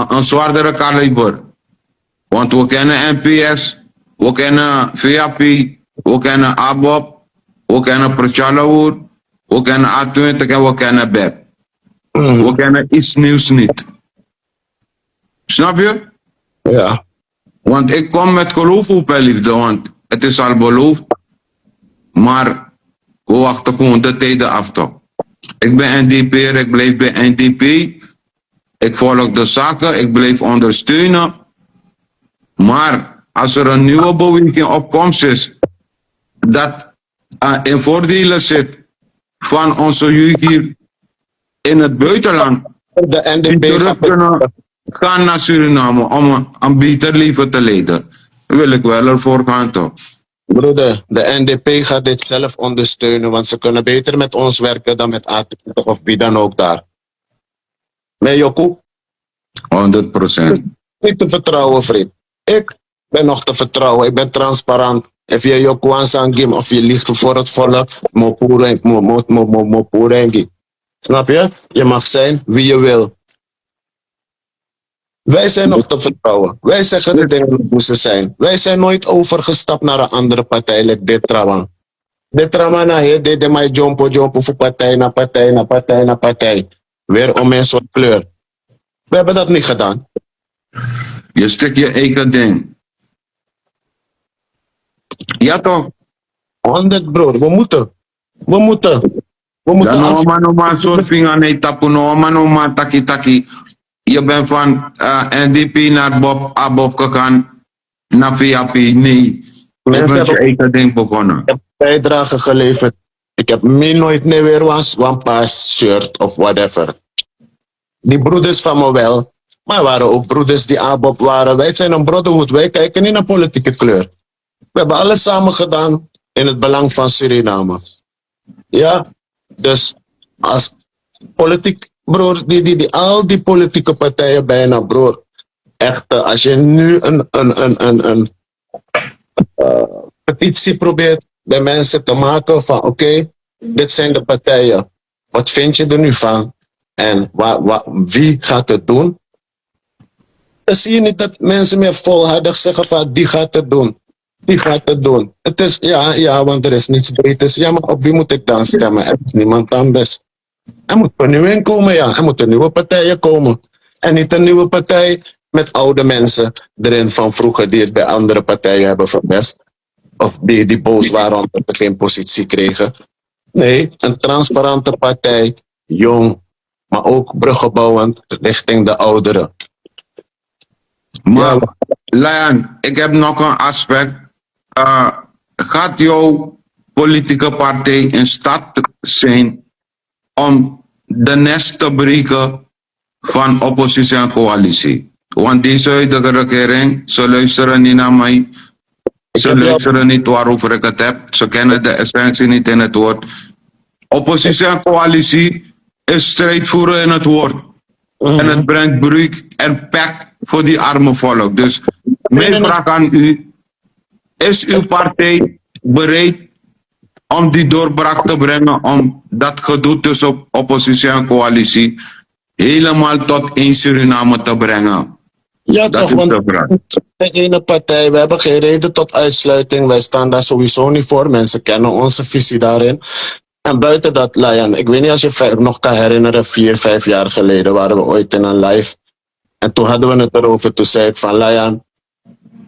een zwaardere kaliber. Want we kennen NPS, we kennen VAP, we kennen ABOP, we kennen Prochalawur, we kennen A20 en we kennen BEP. We kennen iets nieuws niet. Snap je? Ja. Want ik kom met geloof op bij liefde, want het is al beloofd. Maar we wachten gewoon de tijden af toch. Ik ben NDP'er, ik blijf bij NDP. Ik volg de zaken, ik blijf ondersteunen. Maar als er een nieuwe beweging op komst is, dat in voordelen zit van onze jeugd hier in het buitenland, De die NDP terug kunnen gaan naar Suriname om een beter leven te leiden, wil ik wel ervoor gaan toch. Broeder, de NDP gaat dit zelf ondersteunen, want ze kunnen beter met ons werken dan met A20 of wie dan ook daar. Met Jokoe, 100%. niet te vertrouwen, vriend. Ik ben nog te vertrouwen, ik ben transparant. Of je Jokoe aan Sangim of je liegt voor het volk, mopurengi. Snap je? Je mag zijn wie je wil. Wij zijn nog te vertrouwen. Wij zeggen de dingen die moesten zijn. Wij zijn nooit overgestapt naar een andere partij, like dit trouwens. Dit trouwens, dit mij jompo voor partij na partij na partij na partij. Weer om een soort kleur. We hebben dat niet gedaan. Je stuk je eigen ding. Ja toch? 100 broer, we moeten. We moeten. We moeten Ja, af- no man, soort vinger nee tapu, no man, taki taki. Je bent van NDP naar ABOP gegaan, naar VAP, nee. Je Mensen bent je hebben- eigen ding begonnen. Ik heb bijdrage geleverd. Ik heb me nooit meer weer een paas shirt of whatever. Die broeders van me wel. Maar er waren ook broeders die ABOP waren. Wij zijn een brotherhood. Wij kijken niet naar politieke kleur. We hebben alles samen gedaan in het belang van Suriname. Ja, dus als politiek, broer, al die politieke partijen bijna, broer. Echt, als je nu een petitie probeert bij mensen te maken van oké, dit zijn de partijen. Wat vind je er nu van? En wie gaat het doen? Dan zie je niet dat mensen meer volhardig zeggen van die gaat het doen. Die gaat het doen. Het is, ja, want er is niets beters. Ja, maar op wie moet ik dan stemmen? Er is niemand anders. Er moet een nieuwe inkomen, ja. Er moeten nieuwe partijen komen. En niet een nieuwe partij met oude mensen erin van vroeger die het bij andere partijen hebben verpest. Of die boos waren omdat ze geen positie kregen. Nee, een transparante partij, jong, maar ook bruggenbouwend richting de ouderen. Maar, Ja. Lion, ik heb nog een aspect. Gaat jouw politieke partij in staat zijn om de nest te breken van oppositie en coalitie? Want deze huidige regering, ze luisteren niet naar mij. Ze luisteren niet waarover ik het heb. Ze kennen de essentie niet in het woord. Oppositie en coalitie is strijd voeren in het woord. En het brengt breuk en pek voor die arme volk. Dus mijn vraag aan u, is uw partij bereid om die doorbraak te brengen, om dat gedoe tussen oppositie en coalitie helemaal tot één Suriname te brengen? Ja, Dat toch, is want de vraag. de ene partij, we hebben geen reden tot uitsluiting. Wij staan daar sowieso niet voor. Mensen kennen onze visie daarin. En buiten dat, Layan, ik weet niet als je nog kan herinneren, 4, 5 jaar geleden waren we ooit in een live. En toen hadden we het erover, toen zei ik van, Layan,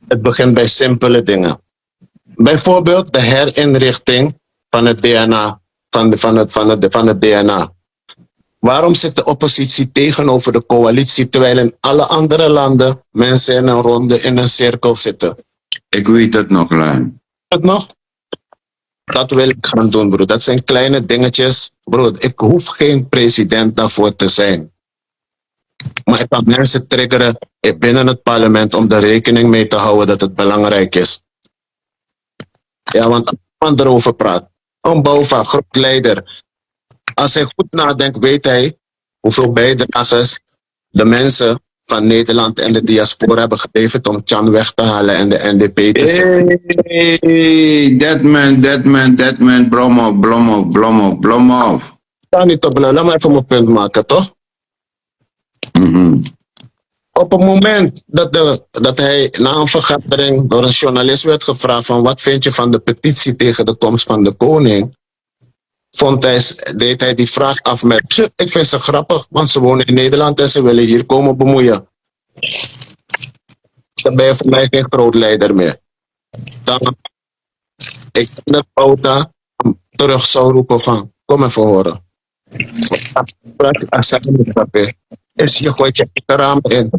het begint bij simpele dingen. Bijvoorbeeld de herinrichting van het DNA, van het DNA. Waarom zit de oppositie tegenover de coalitie, terwijl in alle andere landen mensen in een ronde, in een cirkel zitten? Ik weet het nog, Lijn. Het nog? Dat wil ik gaan doen, bro. Dat zijn kleine dingetjes. Bro, ik hoef geen president daarvoor te zijn. Maar ik kan mensen triggeren binnen het parlement om er rekening mee te houden dat het belangrijk is. Ja, want als iemand erover praat, een Bouva, groot leider, als hij goed nadenkt, weet hij hoeveel bijdragers de mensen van Nederland en de diaspora hebben geleverd om Chan weg te halen en de NDP te zetten. Hey, that man, Blomhoff. Sta niet op, laat me even mijn punt maken, toch? Op het moment dat hij na een vergadering door een journalist werd gevraagd van wat vind je van de petitie tegen de komst van de koning, deed hij die vraag af met, ik vind ze grappig, want ze wonen in Nederland en ze willen hier komen bemoeien. Dan ben je voor mij geen groot leider meer. Dan ik de Bouta terug zou roepen van, kom even horen. Is je gooit je raam in.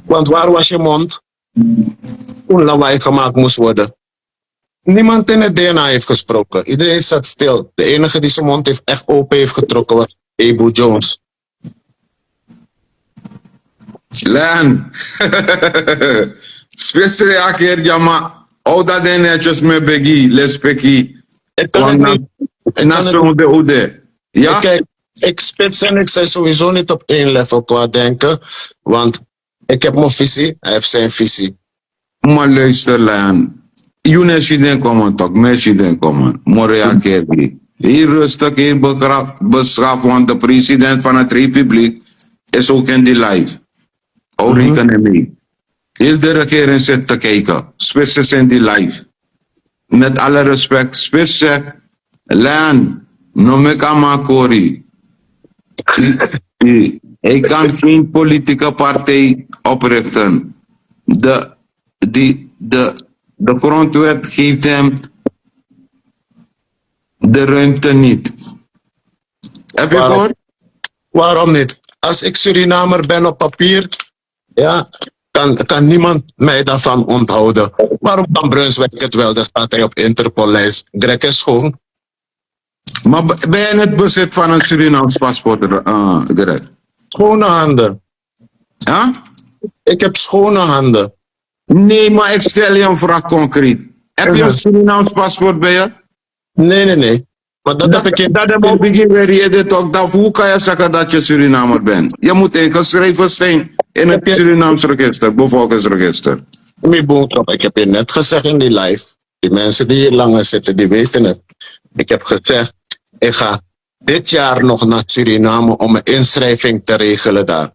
Want waar was je mond toen lawaai gemaakt moest worden? Niemand in het DNA heeft gesproken. Iedereen zat stil. De enige die zijn mond heeft echt open heeft getrokken was Abu Jones. Len. Spesere aker jama. Oda den netjes me begi, lespeki. Ik kan het niet. Ja? Kijk, ik spits en ik zijn sowieso niet op één level qua denken. Want ik heb mijn visie, hij heeft zijn visie. Maar luister, Len. Younes den komen toch, mensen den komen. Moria Kerby. Hier rustig, hier beschaafd, want de president van het republiek is ook in die live. Hou rekening mee. Heel de regering zit te kijken. Spits in die live. Met alle respect, Spits zegt, Len, noem ik Amakori. Hij kan geen politieke partij oprichten. De grondwet geeft hem de ruimte niet. Heb je gehoord? Waarom niet? Als ik Surinamer ben op papier, ja, kan niemand mij daarvan onthouden. Waarom kan Brunswijk het wel? Dan staat hij op Interpol-lijst. Greg is schoon. Maar ben je in het bezit van een Surinaams paspoort, Greg? Schone handen. Ja? Ik heb schone handen. Nee, maar ik stel je een vraag concreet. Heb je een Surinaams paspoort bij je? Nee. Maar dat heb ik in... Dat heb ik begrepen, toch? Hoe kan je zeggen dat je Surinamer bent? Je moet ingeschreven zijn in het Surinaams register, bevolkingsregister. Ik heb je net gezegd in die live. Die mensen die hier langer zitten, die weten het. Ik heb gezegd, ik ga dit jaar nog naar Suriname om een inschrijving te regelen daar.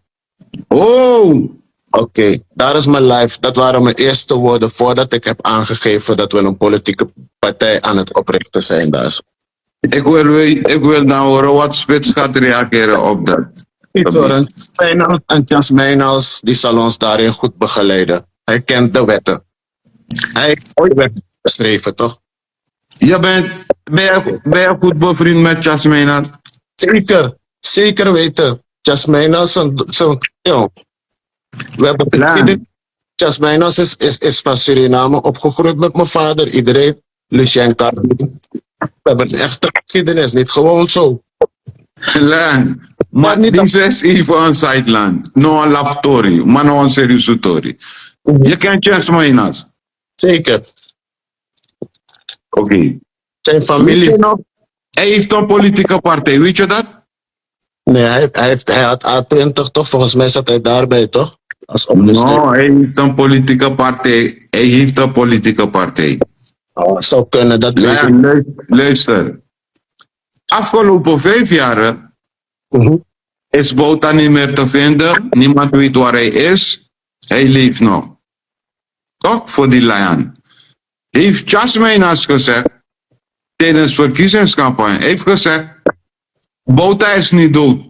Oh! Oké, daar is mijn live. Dat waren mijn eerste woorden voordat ik heb aangegeven dat we een politieke partij aan het oprichten zijn daar. Ik wil nou horen wat Spits gaat reageren op dat. En Jas Mijnals, die zal ons daarin goed begeleiden. Hij kent de wetten. Hij heeft ooit wetten geschreven, toch? Ben je goed bevriend met Jas Mijnals? Zeker weten. Jas Mijnals, we hebben Jas Mijnals is van Suriname opgegroeid met mijn vader. Iedereen, Lucien Carmen. We hebben een echte geschiedenis, niet gewoon zo. Len, maar dit is even een sideline. No een love story, maar no een serieuze story. Je kent Jas Mijnals? Zeker. Oké. Zijn familie. Hij heeft een politieke partij, weet je dat? Nee, hij had A20 toch? Volgens mij zat hij daarbij, toch? No, hij heeft een politieke partij. Oh, zou kunnen, dat weet ik. Luister. Afgelopen 5 jaar is Bouta niet meer te vinden. Niemand weet waar hij is. Hij leeft nog. Toch? Voor die Lion. Heeft Chasmeinas gezegd, tijdens verkiezingscampagne, heeft gezegd, Bouta is niet dood.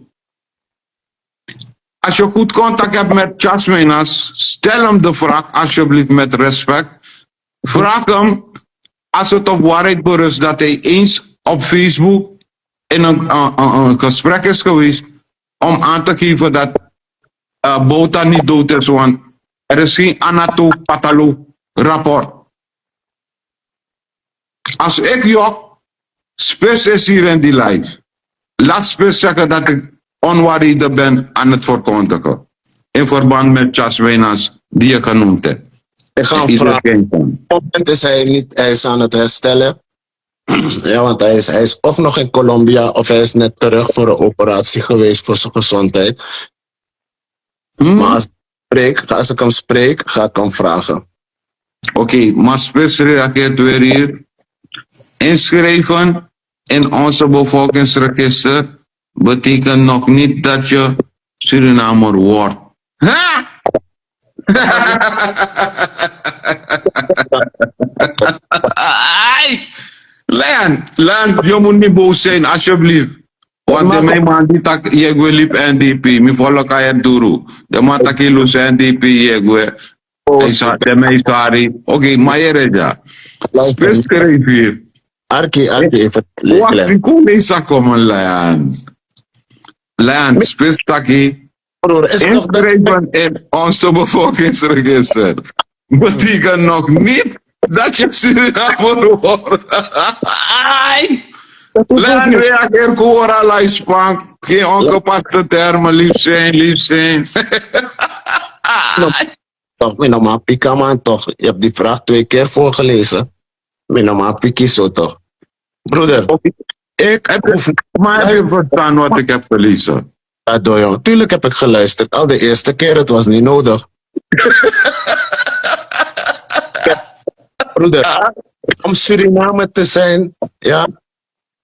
Als je goed contact hebt met Chasmeinas, stel hem de vraag, alsjeblieft met respect. Vraag hem, als het op waarheid berust, dat hij eens op Facebook in een gesprek is geweest om aan te geven dat Bouta niet dood is, want er is geen anatopatholoog rapport. Als ik Jok, Spits is hier in die live. Laat Spits zeggen dat ik onwaardig ben aan het verkondigen. In verband met Chasmeinas die je genoemd hebt. Ik ga hem vragen. Op het moment is hij is aan het herstellen. Ja, want hij is of nog in Colombia of hij is net terug voor een operatie geweest voor zijn gezondheid. Maar als ik hem spreek, ga ik hem vragen. Oké, maar Spits reageert weer hier. Inschrijven in onze bevolkingsregister betekent nog niet dat je Surinamer wordt. Ha! Len, je moet niet boos zijn, alsjeblieft. Want de mijn man die tak je wil liep NDP, mi volk kan je doen. De man tak je los NDP je wil. Hij zat de mij sorry. Oké, maar je redt ja. Spits schrijf hier. Arki, even. Wacht, ik kom niet zo komen, Len, Spits tak je. Inschrijven in onze bevolkingsregister. Betekent nog niet dat je Surinamer wordt. Len, reageer koora lijspank. Geen ongepaste termen, lief zijn. Toch, mijn pika man, toch. Je hebt die vraag 2 keer voorgelezen. Mijn piki zo toch. Broeder, ik hoef... Maar heb je verstaan wat ik heb gelezen? Ja, jongen. Tuurlijk heb ik geluisterd. Al de eerste keer, het was niet nodig. Broeder, om Suriname te zijn, ja,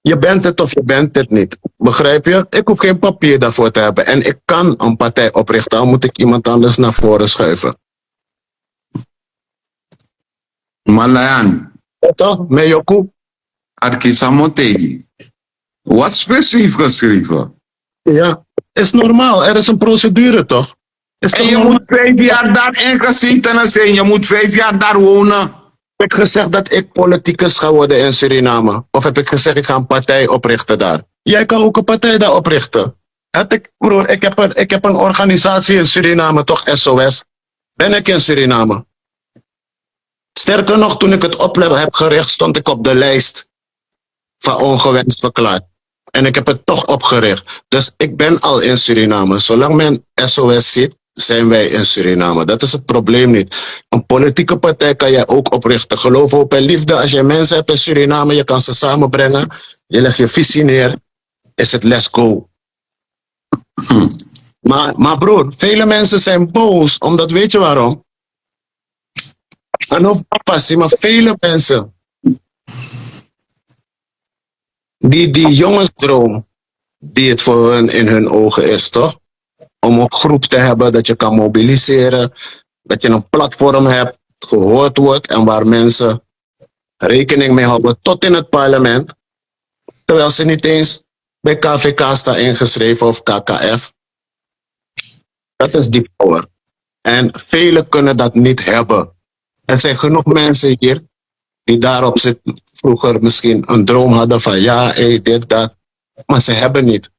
je bent het of je bent het niet. Begrijp je? Ik hoef geen papier daarvoor te hebben. En ik kan een partij oprichten, dan moet ik iemand anders naar voren schuiven. Malayan. Toch? Meyoku? Arkisamotegi. Wat specifiek geschreven? Ja, is normaal. Er is een procedure, toch? En je moet 5 jaar daar ingezeten zijn. Je moet 5 jaar daar wonen. Heb ik gezegd dat ik politicus ga worden in Suriname? Of heb ik gezegd ik ga een partij oprichten daar? Jij kan ook een partij daar oprichten. Broer, ik heb een organisatie in Suriname, toch SOS. Ben ik in Suriname? Sterker nog, toen ik het opleven heb gericht, stond ik op de lijst van ongewenst verklaard. En ik heb het toch opgericht. Dus ik ben al in Suriname. Zolang men SOS ziet, zijn wij in Suriname. Dat is het probleem niet. Een politieke partij kan jij ook oprichten. Geloof, hoop en liefde. Als je mensen hebt in Suriname, je kan ze samenbrengen. Je legt je visie neer. Is het let's go. Maar broer, vele mensen zijn boos. Omdat, weet je waarom? En of passie, maar vele mensen. Die jongensdroom. Die het voor hun in hun ogen is, toch? Om een groep te hebben dat je kan mobiliseren. Dat je een platform hebt, gehoord wordt en waar mensen rekening mee houden tot in het parlement. Terwijl ze niet eens bij KVK staan ingeschreven of KKF. Dat is die power. En velen kunnen dat niet hebben. Er zijn genoeg mensen hier die daarop zitten, vroeger misschien een droom hadden van ja, dit, dat. Maar ze hebben niet.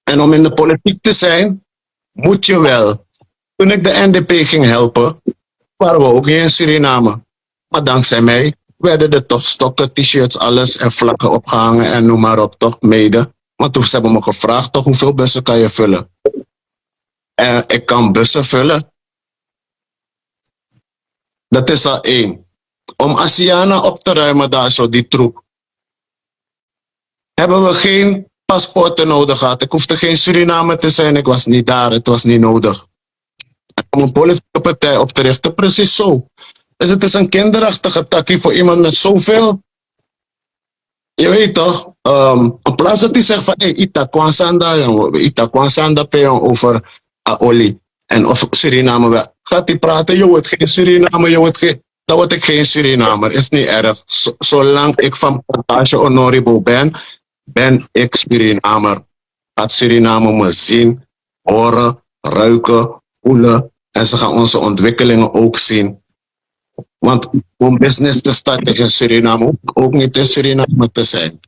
En om in de politiek te zijn, moet je wel. Toen ik de NDP ging helpen, waren we ook hier in Suriname. Maar dankzij mij werden er toch stokken, t-shirts, alles en vlaggen opgehangen en noem maar op, toch mede. Want toen hebben me gevraagd, toch hoeveel bussen kan je vullen? En ik kan bussen vullen. Dat is al 1. Om Asiana op te ruimen daar zo, die troep, hebben we geen paspoorten nodig gehad. Ik hoefde geen Suriname te zijn, ik was niet daar, het was niet nodig. Om een politieke partij op te richten, precies zo. Dus het is een kinderachtige takkie voor iemand met zoveel. Je weet toch, een plaats dat hij zegt van, hey, ita kwansanda peyon over olie. En of Suriname, gaat hij praten, je wordt geen Suriname, dan word ik geen Surinamer. Is niet erg. Zolang ik van Plantage Honorable ben ik Surinamer. Gaat Suriname me zien, horen, ruiken, voelen. En ze gaan onze ontwikkelingen ook zien. Want om business te starten in Suriname, ook niet in Suriname te zijn.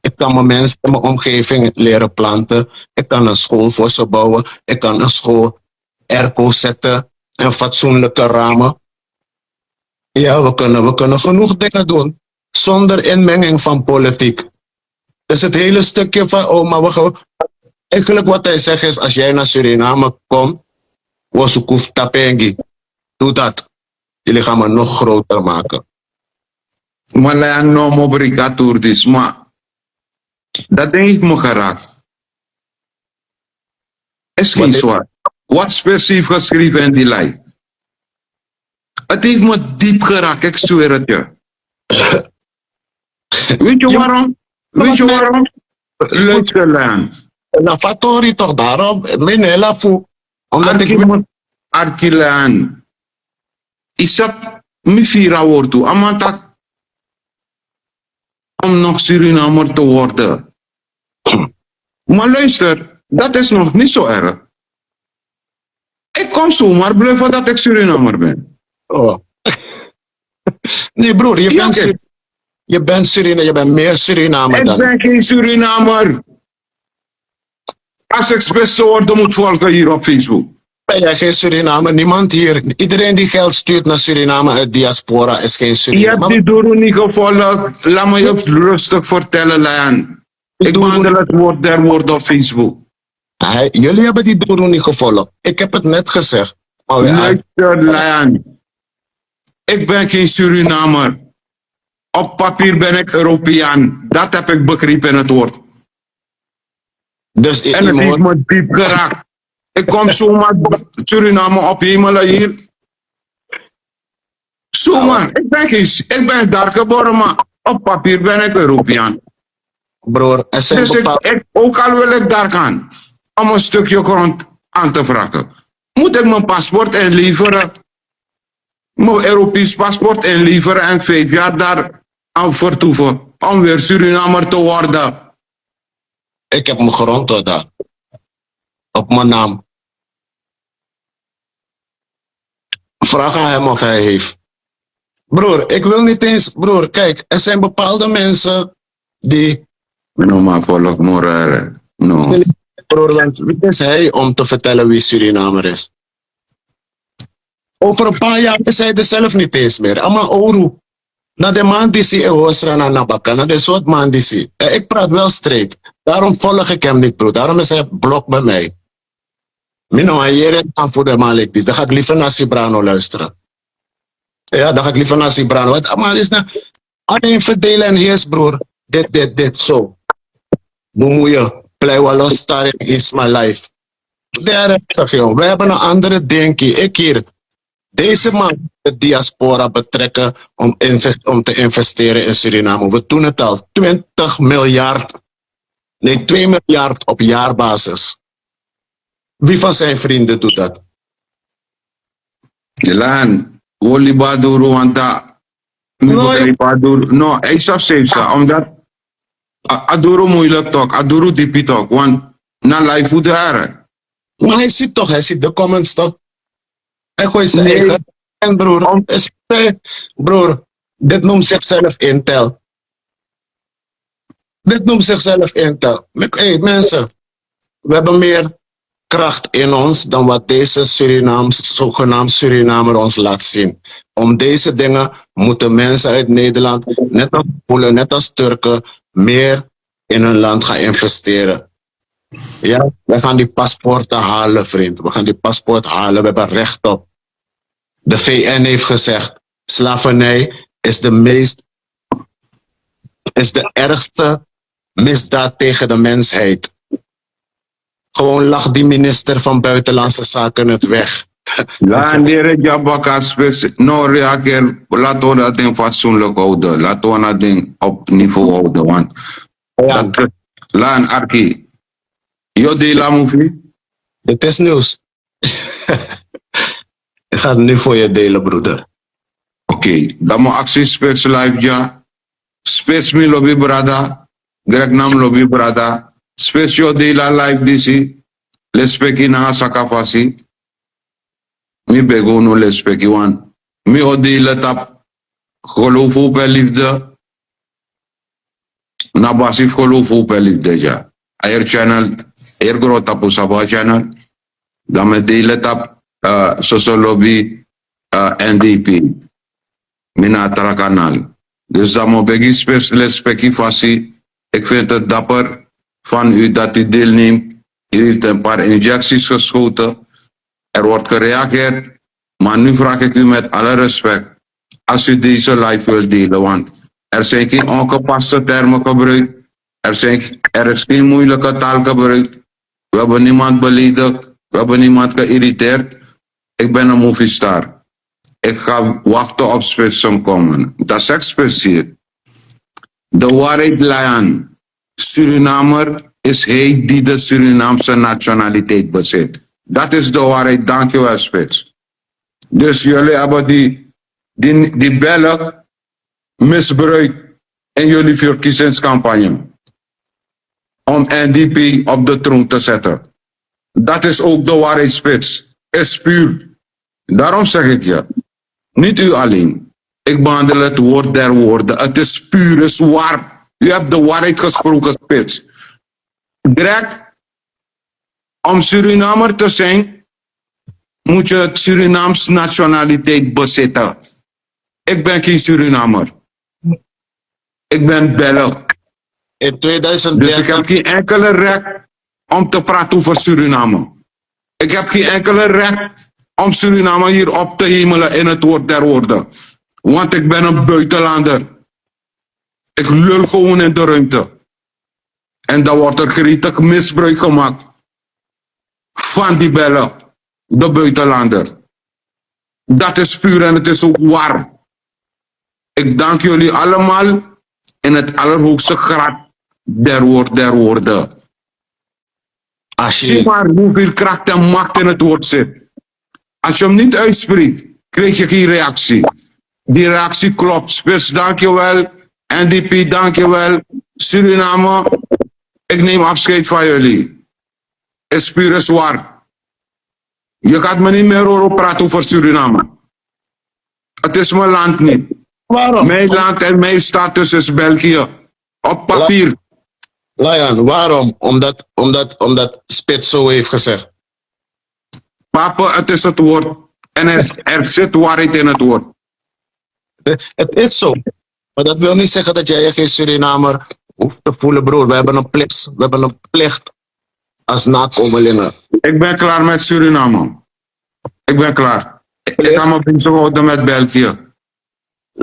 Ik kan mijn mensen in mijn omgeving leren planten. Ik kan een school voor ze bouwen. Ik kan een school airco zetten en fatsoenlijke ramen. Ja, we kunnen genoeg dingen doen zonder inmenging van politiek. Dus het hele stukje van, eigenlijk wat hij zegt is, als jij naar Suriname komt, wasukuf tapengi, doe dat. Jullie gaan me nog groter maken. Maar hij no mobrikatur dis, maar dat heeft me geraakt. Is geen zwaar. Wat specifiek geschreven in die lijn. Het heeft me diep geraakt, ik zweer het je. Weet je waarom? Weet je waarom? Luisterlaan. Na fatori toch daarom, menela fu. Omdat ik Arkilaan. Isap mi vira wortu. Amantak om nog Surinamer te worden. Maar luister, dat is nog niet zo erg. Ik kom zomaar bluffen dat ik Surinamer ben. Oh. Nee broer, je bent Surinamer, je bent meer Surinamer dan. Ik ben geen Surinamer. Als ik speciaal word, moet volgen hier op Facebook. Ben jij geen Surinamer? Niemand hier. Iedereen die geld stuurt naar Suriname uit diaspora is geen Je Surinamer. hebt die doel niet gevolgd. Laat me je rustig vertellen, Lian. Ik behandel het woord der woord op Facebook. Jullie hebben die doel niet gevolgd. Ik heb het net gezegd. Luister, Lian. Ik ben geen Surinamer. Op papier ben ik Europeaan. Dat heb ik begrepen in het woord. Dus en het heeft me diep geraakt. Ik kom zomaar Suriname ophemelen hier. Zomaar. Ik ben daar geboren, maar op papier ben ik Europeaan. Broer, dus ook al wil ik daar gaan, om een stukje grond aan te vragen, moet ik mijn paspoort inleveren, mijn Europees paspoort inleveren en 5 jaar daar aan vertoeven, om weer Surinamer te worden. Ik heb mijn grond daar. Op mijn naam. Vraag aan hem of hij heeft. Broer, ik wil niet eens... Broer, kijk, er zijn bepaalde mensen die... No, maar volg morgen. No. Broer, want wie is hij om te vertellen wie Surinamer is? Over een paar jaar is hij er zelf niet eens meer. Ama oru. Na de man die zie je na nabaka. Na de soort man die zie. Ik praat wel straight. Daarom volg ik hem niet, broer. Daarom is hij blok bij mij. Mino, hier aan voor de malik. Dan ga ik liever naar Sibrano luisteren. Ja, dan ga ik liever naar Sibrano. Maar het is nou alleen verdelen en heers, broer. Dit, zo. Bemoeien. Play wel los, is my life. We hebben een andere denkie. Ik hier. Deze man de diaspora betrekken om te investeren in Suriname. We doen het al. 20 miljard. Nee, 2 miljard op jaarbasis. Wie van zijn vrienden doet dat? Jelaan, Olibaduru, want dat. No, ik zou zeggen, omdat. Aduru moeilijk toch, Aduru diepi toch, want na live voet daar. Maar hij ziet toch, hij ziet de comments toch? Hij gooit zijn eigen. En broer, dit noemt zichzelf Intel. Dit noemt zichzelf Intel. Hey, mensen, we hebben meer kracht in ons dan wat deze zogenaamd Surinamer ons laat zien. Om deze dingen moeten mensen uit Nederland, net als Polen, net als Turken, meer in hun land gaan investeren. Ja, we gaan die paspoorten halen, vriend. We gaan die paspoort halen, we hebben recht op. De VN heeft gezegd, slavernij is de ergste misdaad tegen de mensheid. Gewoon lag die minister van Buitenlandse Zaken het weg. Ja, leren Jabakas, no reageer, laten we dat ding fatsoenlijk houden. Laten we dat ding op niveau houden. Want Laan, Arki. Yo de la movie? Dit is nieuws. Ik ga het nu voor je delen, broeder. Oké, dan moet actie spits live ja. Spits mi lobby brada. Greg nam lobby brada. Spits yo de la live disi. Lespeki na sakafasi. Mi bego no lespeki wan. Mi o de la tap. Geloof op en liefde. Na basif geloof op en liefde ja. Air channel. Air groot tapu sabah channel. Dan met de la tap. Social lobby. NDP. Mina kanaal. Dus dan moet ik respectie fassie. Ik vind het dapper van u dat u deelneemt. U heeft een paar injecties geschoten. Er wordt gereageerd. Maar nu vraag ik u met alle respect. Als u deze live wilt delen. Want er zijn geen ongepaste termen gebruikt. Er is geen moeilijke taal gebruikt. We hebben niemand beledigd. We hebben niemand geïrriteerd. Ik ben een moviestar. Ik ga wachten op spitsen komen. Dat is echt speciaal. De waarheid Lion. Surinamer is hij die de Surinaamse nationaliteit bezit. Dat is de waarheid. Dankjewel, spits. Dus jullie hebben die bellen misbruikt in jullie verkiezingscampagne. Om NDP op de troon te zetten. Dat is ook de waarheid, spits. Is puur. Daarom zeg ik je. Niet u alleen. Ik behandel het woord der woorden. Het is puur, is waar. U hebt de waarheid gesproken, spits. Direct, om Surinamer te zijn, moet je het Surinaams nationaliteit bezitten. Ik ben geen Surinamer. Ik ben Belg. In 2013... Dus ik heb geen enkele recht om te praten over Suriname. Ik heb geen enkele recht om Suriname hier op te hemelen in het woord der woorden. Want ik ben een buitenlander. Ik lul gewoon in de ruimte. En dan wordt er gretig misbruik gemaakt van die bellen, de buitenlander. Dat is puur en het is ook waar. Ik dank jullie allemaal in het allerhoogste graad der woorden. Zie maar hoeveel kracht en macht in het woord zit. Als je hem niet uitspreekt, krijg je geen reactie. Die reactie klopt. Spits, dankjewel. NDP, dankjewel. Suriname, ik neem afscheid van jullie. Is puur is waar. Je gaat me niet meer horen praten over Suriname. Het is mijn land niet. Waarom? Mijn land en mijn status is België. Op papier. Lion, waarom? Omdat Spits zo heeft gezegd. Papa, het is het woord. En er zit waarheid in het woord. Het is zo. Maar dat wil niet zeggen dat jij je geen Surinamer hoeft te voelen, broer. We hebben een plicht als nakomelingen. Ik ben klaar met Suriname. Ik ben klaar. Ik ga me bezighouden met België.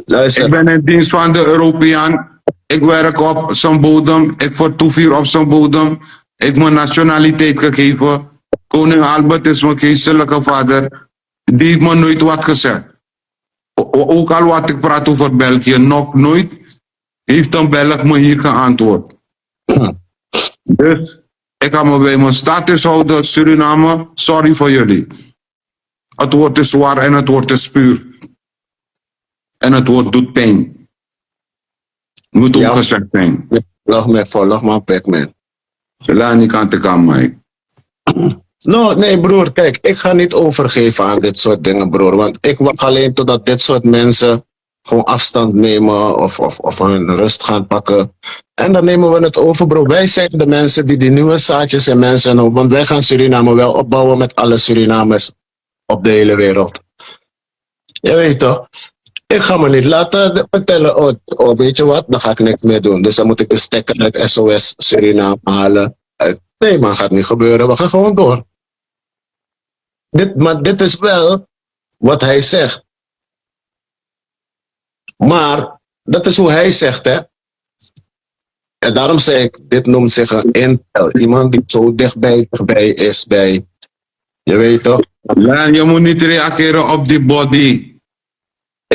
Luister. Ik ben in dienst van de Europeaan. Ik werk op zijn bodem. Ik vertoef op zijn bodem. Ik heb mijn nationaliteit gegeven. Koning Albert is mijn geestelijke vader. Die heeft me nooit wat gezegd. Ook al wat ik praat over België, nog nooit heeft een Belg me hier geantwoord. Dus ik ga me bij mijn status houden, Suriname. Sorry voor jullie. Het woord is waar en het woord is puur. En het woord doet pijn. Moet ook gezegd zijn. Lach me voor, lach maar pek, man. Laat niet aan te gaan, Mike. No, nee, broer, kijk, ik ga niet overgeven aan dit soort dingen, broer. Want ik wacht alleen totdat dit soort mensen gewoon afstand nemen of hun rust gaan pakken. En dan nemen we het over, broer. Wij zijn de mensen die nieuwe zaadjes en mensen, want wij gaan Suriname wel opbouwen met alle Surinamers op de hele wereld. Je weet toch? Ik ga me niet laten vertellen, oh, weet je wat, dan ga ik niks meer doen. Dus dan moet ik de stekker uit SOS Suriname halen. Nee, maar gaat niet gebeuren. We gaan gewoon door. Maar dit is wel wat hij zegt. Maar dat is hoe hij zegt, hè. En daarom zeg ik, dit noemt zich een intel. Iemand die zo dichtbij is bij, je weet toch. Laan, je moet niet reageren op die body.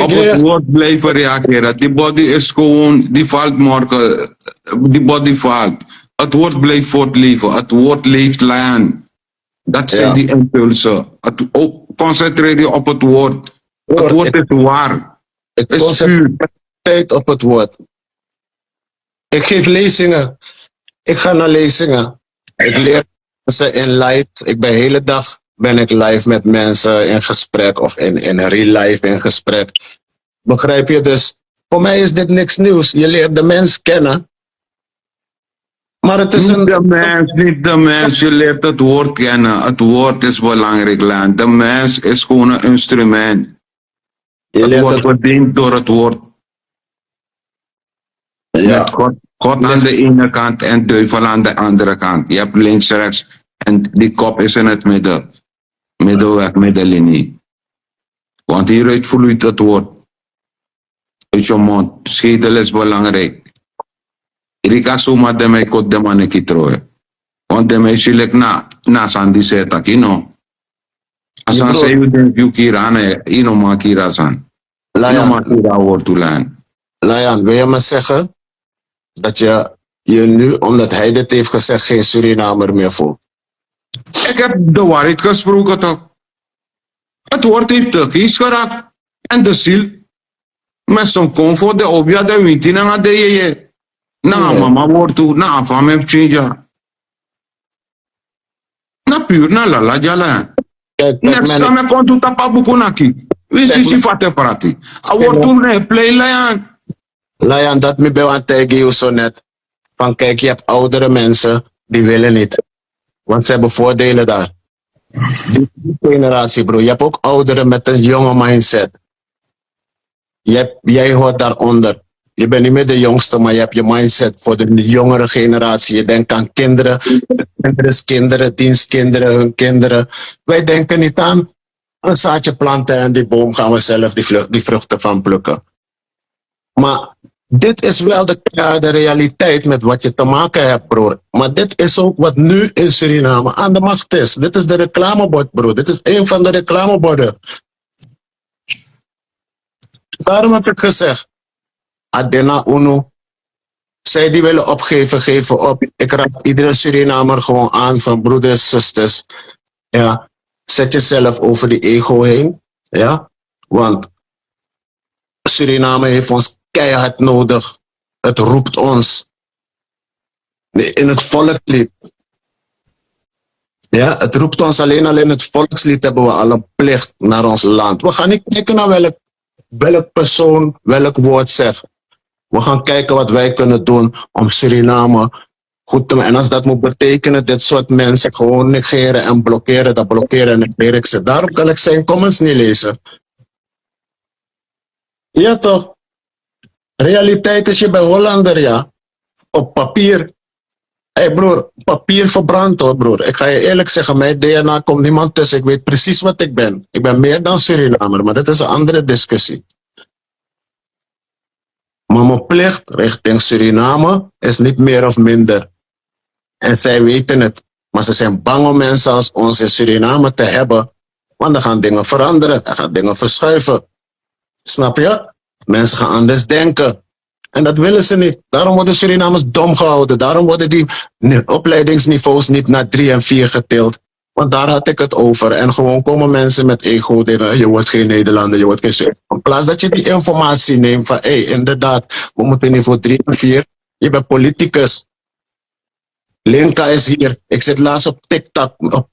Op het woord blijven reageren. Die body is gewoon, die valt morgen. Die body valt. Het woord blijft voortleven. Het woord leeft lang. Dat zijn die impulsen. Concentreer je op het woord. Het woord is waar. Ik is concentreer tijd op het woord. Ik geef lezingen. Ik ga naar lezingen. Ik leer mensen in live. Ik ben de hele dag live met mensen in gesprek of in real life in gesprek. Begrijp je? Dus voor mij is dit niks nieuws. Je leert de mens kennen. Maar het is niet de mens. Je leert het woord kennen. Het woord is belangrijk, Laan. De mens is gewoon een instrument. Het wordt bediend door het woord. Ja. Met God aan de ene kant en duivel aan de andere kant. Je hebt links, rechts en die kop is in het midden. Middelweg, middenlinie. Want hieruit vloeit het woord. Uit je mond. Schedel is belangrijk. Rika soma de mij kot de maneki troe. Want de mij silek na sandi seta kino. Asan se you denk you kirane, ino ma kira san. Ino ma kira woortulaan. Layan, wil je me zeggen dat je nu, omdat hij dit heeft gezegd, geen Surinamer meer voelt? Ik heb de waarheid gesproken toch. Het woord heeft de kies geraakt. En de ziel. Met zo'n comfort, de obja, de winti, na de je. Na mama woord toe, na afam heb chinja. Na puur, na lala jala. Net zo me kon toe tapa bukunaki. Wie is die fate prati? A woord toe ne play layan. Layan, dat me bij tegen je zo net. Van kijk, je hebt oudere mensen, die willen niet. Want ze hebben voordelen daar. Die generatie, bro. Je hebt ook ouderen met een jonge mindset. Jij hoort daaronder. Je bent niet meer de jongste, maar je hebt je mindset voor de jongere generatie. Je denkt aan kinderen, kinderen, dienstkinderen, hun kinderen. Wij denken niet aan een zaadje planten en die boom gaan we zelf die vruchten van plukken. Maar dit is wel de realiteit met wat je te maken hebt, broer. Maar dit is ook wat nu in Suriname aan de macht is. Dit is de reclamebord, broer. Dit is een van de reclameborden. Daarom heb ik gezegd, Adena Uno, zij die willen opgeven, geven op. Ik raad iedere Surinamer gewoon aan van broeders, zusters. Ja, zet jezelf over die ego heen. Ja, want Suriname heeft ons keihard nodig. Het roept ons. In het volkslied. Ja, het roept ons alleen het volkslied hebben we al een plicht naar ons land. We gaan niet kijken naar welk persoon, welk woord zegt. We gaan kijken wat wij kunnen doen om Suriname goed te maken. En als dat moet betekenen, dit soort mensen gewoon negeren en blokkeren, dat blokkeren en negeer ik ze. Daarom kan ik zijn comments niet lezen. Ja toch? Realiteit is je bij Hollander, ja. Op papier. Hé broer, papier verbrandt hoor broer. Ik ga je eerlijk zeggen, mijn DNA komt niemand tussen. Ik weet precies wat ik ben. Ik ben meer dan Surinamer, maar dat is een andere discussie. Maar mijn plicht richting Suriname is niet meer of minder. En zij weten het. Maar ze zijn bang om mensen als ons in Suriname te hebben. Want dan gaan dingen veranderen. Dan gaan dingen verschuiven. Snap je? Mensen gaan anders denken. En dat willen ze niet. Daarom worden Surinamers dom gehouden. Daarom worden die opleidingsniveaus niet naar 3 en 4 getild. Want daar had ik het over. En gewoon komen mensen met ego dingen. Je wordt geen Nederlander, je wordt geen Surinamer. In plaats dat je die informatie neemt van, inderdaad, we moeten niveau 3 en 4. Je bent politicus. Linka is hier. Ik zit laatst op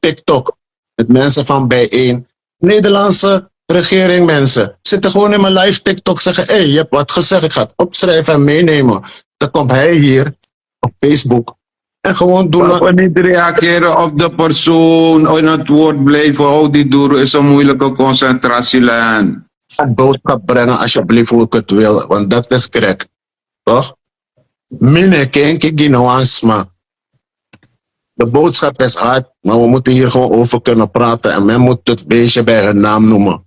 TikTok met mensen van bijeen. Nederlandse regering mensen. Zitten gewoon in mijn live TikTok zeggen, je hebt wat gezegd, ik ga het opschrijven en meenemen. Dan komt hij hier op Facebook. En gewoon doen. Maar niet reageren op de persoon, in het woord blijven, oh die doer is een moeilijke concentratielijn. Een boodschap brengen alsjeblieft hoe ik het wil, want dat is correct. Toch? Mine kenke ginoansma. De boodschap is hard, maar we moeten hier gewoon over kunnen praten en men moet het beestje bij hun naam noemen.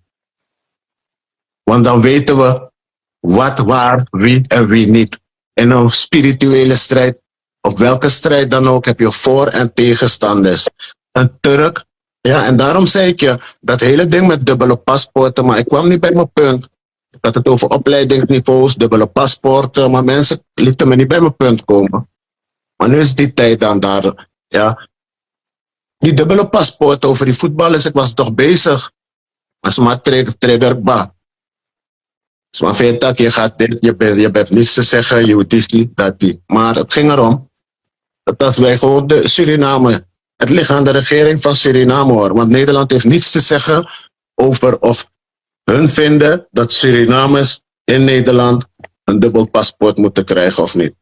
Want dan weten we wat, waar, wie en wie niet. In een spirituele strijd, of welke strijd dan ook, heb je voor- en tegenstanders. Een Turk, ja, en daarom zei ik je, dat hele ding met dubbele paspoorten, maar ik kwam niet bij mijn punt. Ik had het over opleidingsniveaus, dubbele paspoorten, maar mensen lieten me niet bij mijn punt komen. Maar nu is die tijd dan daar, ja. Die dubbele paspoort over die voetballers, ik was toch bezig. Als maar triggerbaar. Als maar vindt dat je gaat dit, je bent niets te zeggen, je doet die, dat die. Maar het ging erom, dat als wij gewoon de Suriname, het ligt aan de regering van Suriname hoor. Want Nederland heeft niets te zeggen over of hun vinden dat Surinamers in Nederland een dubbel paspoort moeten krijgen of niet.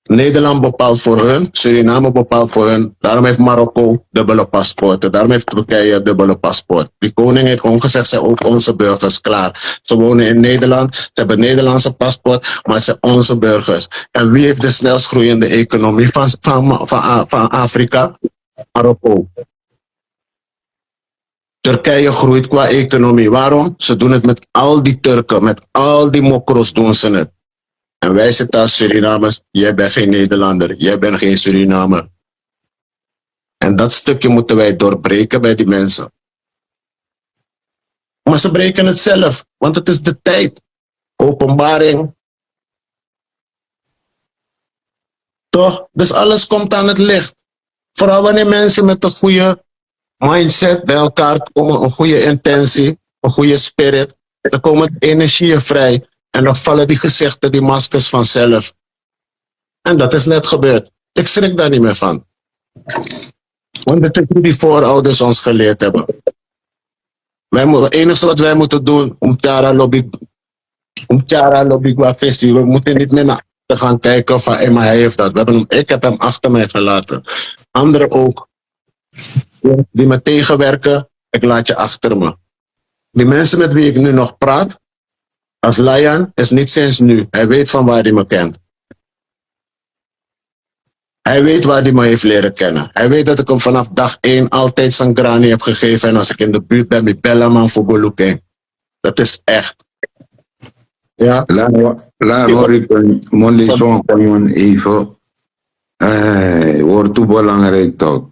Nederland bepaalt voor hun, Suriname bepaalt voor hun. Daarom heeft Marokko dubbele paspoorten. Daarom heeft Turkije dubbele paspoort. Die koning heeft gewoon gezegd, zijn ook onze burgers, klaar. Ze wonen in Nederland, ze hebben een Nederlandse paspoort, maar ze zijn onze burgers. En wie heeft de snelst groeiende economie van Afrika? Marokko. Turkije groeit qua economie. Waarom? Ze doen het met al die Turken, met al die mokros doen ze het. En wij zitten als Surinamers, jij bent geen Nederlander, jij bent geen Surinamer. En dat stukje moeten wij doorbreken bij die mensen. Maar ze breken het zelf, want het is de tijd. Openbaring. Toch? Dus alles komt aan het licht. Vooral wanneer mensen met een goede mindset bij elkaar komen, een goede intentie, een goede spirit. Dan komen energieën vrij. En dan vallen die gezichten, die maskers vanzelf. En dat is net gebeurd. Ik schrik daar niet meer van. Want dat is hoe die voorouders ons geleerd hebben. Het enige wat wij moeten doen om Tara Lobby qua visie, we moeten niet meer naar te gaan kijken van maar hij heeft dat. Ik heb hem achter mij gelaten. Anderen ook. Die me tegenwerken, ik laat je achter me. Die mensen met wie ik nu nog praat, als Lion, is niet sinds nu. Hij weet van waar hij me kent. Hij weet waar hij me heeft leren kennen. Hij weet dat ik hem vanaf dag 1 altijd Sangrani heb gegeven. En als ik in de buurt ben, met Bellaman voor Goluking. Dat is echt. Ja. Laat hoor ik een mondleson van even. Wordt toe belangrijk toch.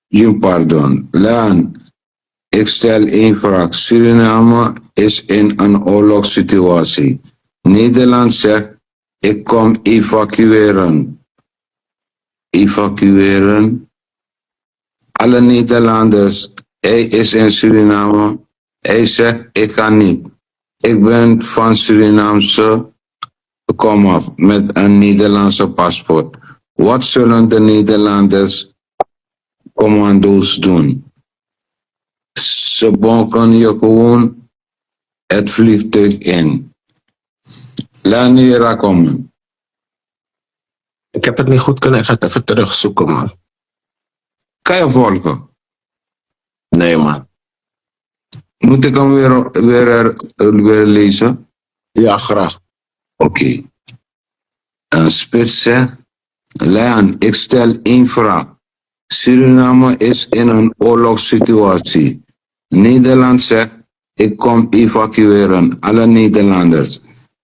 Jim pardon. Laan. Ik stel één vraag. Suriname is in een oorlogssituatie. Nederland zegt, ik kom evacueren. Evacueren. Alle Nederlanders, hij is in Suriname. Hij zegt, ik ga niet. Ik ben van Surinaamse komaf met een Nederlandse paspoort. Wat zullen de Nederlanders commando's doen? Ze bonken je gewoon het vliegtuig in. Laat niet komen. Ik heb het niet goed kunnen. Ik ga het even terugzoeken, man. Kan je volgen? Nee, man. Moet ik hem weer lezen? Ja, graag. Oké. Een spits zegt, Leon, ik stel één vraag. Suriname is in een oorlogssituatie. Nederland zegt, ik kom evacueren, alle Nederlanders.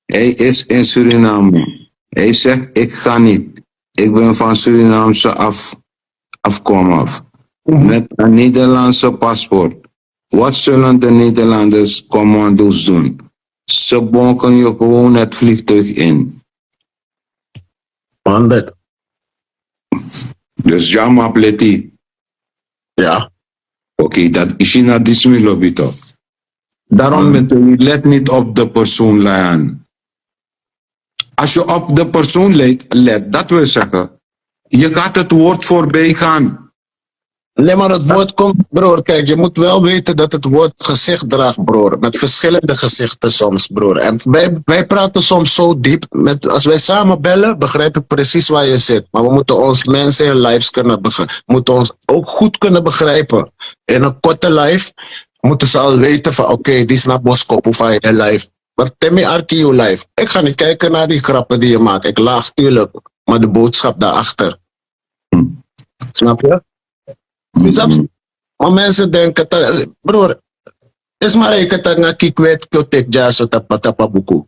Hij is in Suriname. Hij zegt, ik ga niet. Ik ben van Surinaamse afkomst. Met een Nederlandse paspoort. Wat zullen de Nederlanders commando's doen? Ze bonken je gewoon het vliegtuig in. Honderd. Dus jammer pleti. Ja. Oké, dat is in een dismilobby toch? Daarom let niet op de persoon leiden. Als je op de persoon let, dat wil zeggen, je gaat het woord voorbij gaan. Nee, maar het woord komt, broer. Kijk, je moet wel weten dat het woord gezicht draagt, broer. Met verschillende gezichten soms, broer. En wij praten soms zo diep. Als wij samen bellen, begrijp ik precies waar je zit. Maar we moeten ons mensen in lives moeten ons ook goed kunnen begrijpen. In een korte live moeten ze al weten van, oké, die snapt Boskop of hij in live. Maar Timmy Arkio live. Ik ga niet kijken naar die grappen die je maakt. Ik laag, tuurlijk. Maar de boodschap daarachter. Snap je? Maar mensen denken, broer, is maar ik het aan kikwet kyotek jaso tapatapa buku.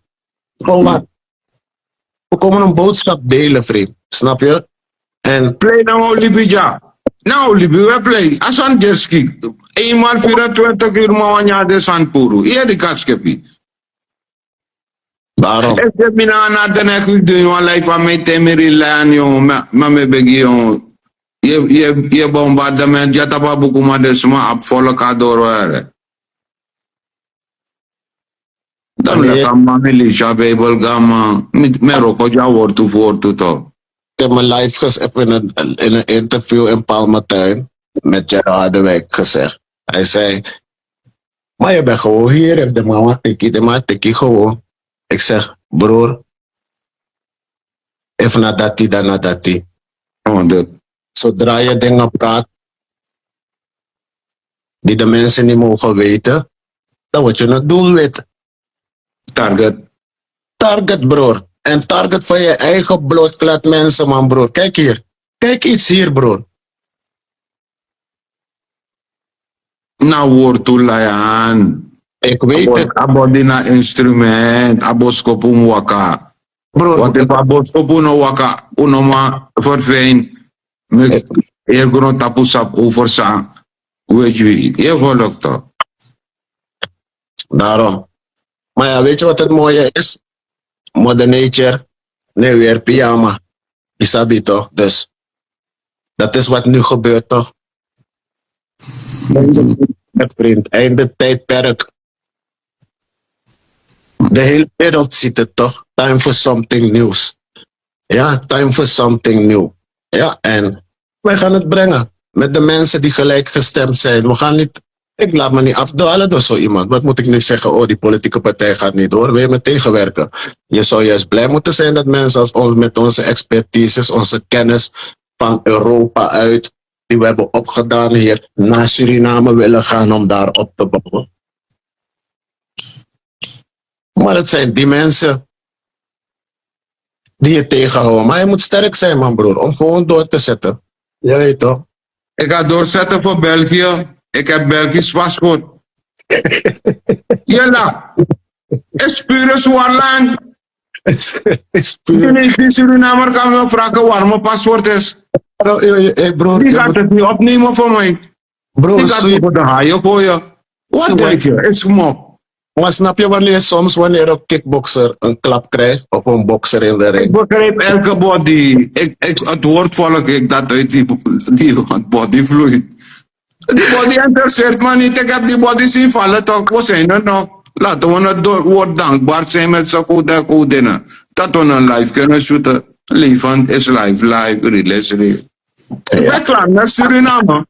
Gewoon wat? We komen een boodschap delen, vriend. Snap je? En play nou Libija. Nou Libi, we play. Asan Gerski. Eenmaal 24 uur mawanya de Sanpuru. Hier die katskepi. Daarom. Ik heb me na de nek ik doe een lijf van mij temeri lijn jongen, maar me begi jongen. Je bombardement, je tapa buku maar dus maar op volle kadoro er. Dan lekker man, Elisha Bijbel gamma, met roko ja woord toe voor toe toch. Ik heb mijn live gezegd in een interview in Palmatuin met Gerard Harderwijk gezegd. Hij zei, maar je bent gewoon hier, heeft de mama tikkie gewoon. Ik zeg, broer, even nadati dan nadati. Oh, dat. Zodra je dingen praat die de mensen niet mogen weten, dan word je het doelwit. Target. Target, broer. En target van je eigen blootklad mensen, man, broer. Kijk hier. Kijk iets hier, broer. Nou, woord toe layan. Ik weet het. Abodina instrument, aboskopum waka. Broer, Wat ik aboskopum no waka, unoma verfijn. Met eergroot tapusap oversa. Weet je wie? Je volgt toch? Daarom. Maar ja, weet je wat het mooie is? Mother Nature, nee, weer pyjama. Isabi toch? Dus dat is wat nu gebeurt toch? Vriend, einde tijdperk. De hele wereld ziet het toch? Time for something nieuws. Ja, time for something new. Ja, en wij gaan het brengen. Met de mensen die gelijk gestemd zijn. We gaan niet, ik laat me niet afdwalen door zo iemand. Wat moet ik nu zeggen? Oh, die politieke partij gaat niet door. Wil je me tegenwerken? Je zou juist blij moeten zijn dat mensen als ons met onze expertises, onze kennis van Europa uit, die we hebben opgedaan hier, naar Suriname willen gaan om daar op te bouwen. Maar het zijn die mensen die je tegenhouden. Maar je moet sterk zijn, man, broer, om gewoon door te zetten. Je weet toch? Ik ga doorzetten voor België. Ik heb Belgisch paspoort. Jella. Is pure Zwarland. Is puur. Die Surinamer kan me vragen waar mijn paspoort is. Broer, Die gaat het niet opnemen voor mij. broer, Die gaat het voor de haaien gooien. Wat denk je? Is mop. maar snap je wanneer soms wanneer een kickboxer een klap krijgt of een bokser in de Ik ring? begrijp elke body. Het woord volk ik dat uit die body vloeit. Die body interesseert me niet. Ik heb die body zien vallen toch. Wat zijn er nog? Laten we het woord dankbaar zijn met zo'n goede. Dat we een live kunnen shooten. Levend is live, real is real. Ik ben klaar met Suriname.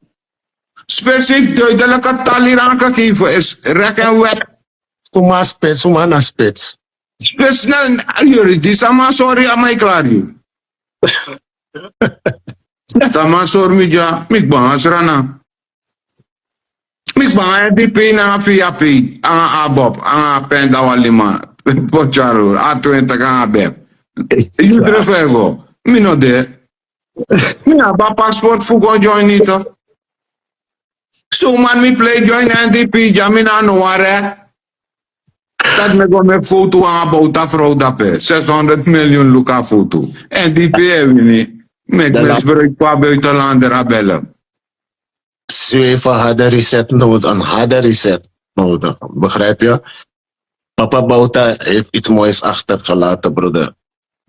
Specifiek duidelijke taal hier aangegeven is rek en wet. Suma na spits. Speciaal juridisch, maar sorry, aan mij klaar hier. Tama sorry, midja, mik bang asrana. Mik bang NDP na VAP, aan Abob, aan Penda Walima, Pocharo, A20 aan Abeb. Youth Refego, mino de. Mina ba passport fugo join niet. So man, mi play join NDP, jamina no ware. Dat me go met foto aan bouta vrouw dape. 600 miljoen luka foto. NDP hebben we niet. Met misbruik qua buitenlander bellen. Zweven harde reset nodig, een harde reset nodig. Begrijp je? Papa Bouta heeft iets moois achtergelaten, broeder.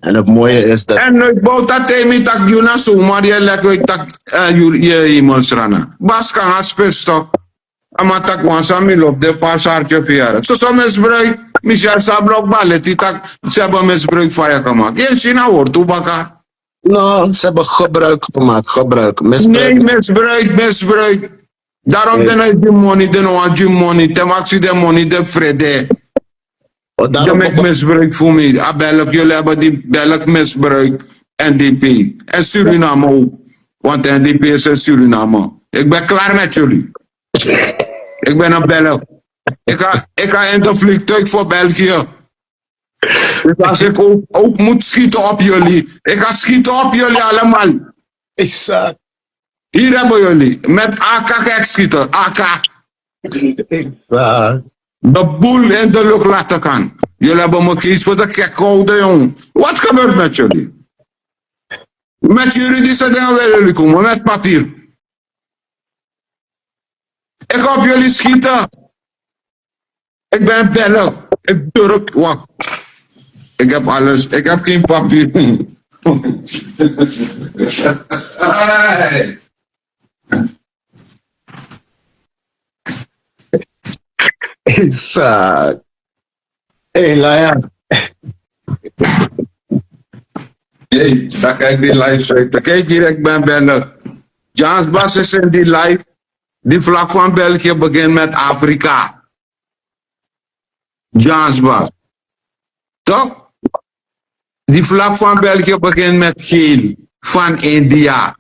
En het mooie is dat... En ik Bouta temi tak juna zomaar je lekker tak je iemand rana. Bas kan aspest toch. Amatak wansami lop de pasartje via. Zo misbruik. Michel Sablok ballet die tak ze hebben misbruik van je gemaakt. Je ziet nou hoor toebaka. Nou, ze hebben gebruik gemaakt, gebruik. Nee, misbruik. Daarom den hij die money, den want die money, ten actie de money, de vrede. Je maakt misbruik voor mij. Abelk, jullie hebben die belk misbruik. NDP. En Suriname ook. Want NDP is in Suriname. Ik ben klaar met jullie. Ik ben een Belg. Ik ga in de vliegtuig voor België. Dus als ik ook moet schieten op jullie. Ik ga schieten op jullie allemaal. Exact. Hier hebben jullie. Met AK ga ik schieten. AK. Exact. De boel in de lucht laten gaan. Jullie hebben me kies voor de gek gehouden, jong. Wat gebeurt met jullie? Met juridische dingen willen jullie komen. Met papier. Ik ga op jullie schieten. Ik ben Belg. Ik durf. Wacht. Ik heb alles. Ik heb geen papier. Hey. Isaac. Hey, Lion. Jee, daar kijk die live uit. Kijk hier, ik ben Belg. Jans Bas is in die live. Die vlag van België begint met Afrika. Jans Bas. Toch? Die vlag van België begint met geel. Van India.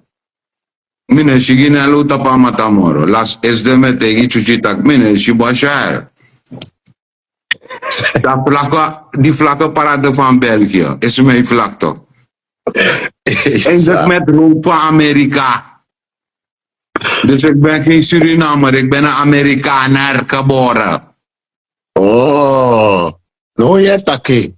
Mine shigina luta pa matamoro. Las is de metegi chuchitak. Mine shibashai. Die vlakke parade van België is mijn vlag toch? Eindig met roep van Amerika. Dus ik ben geen Surinamer, ik ben een Amerikaner geboren. Oh, no, je taki.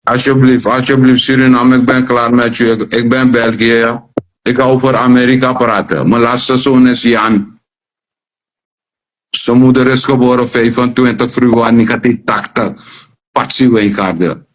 Alsjeblieft Suriname, ik ben klaar met je. Ik ben België. Ik ga over Amerika praten. Mijn laatste zoon is Jan. Zijn moeder is geboren 25 februari 1980. Patsie Wijngaarden.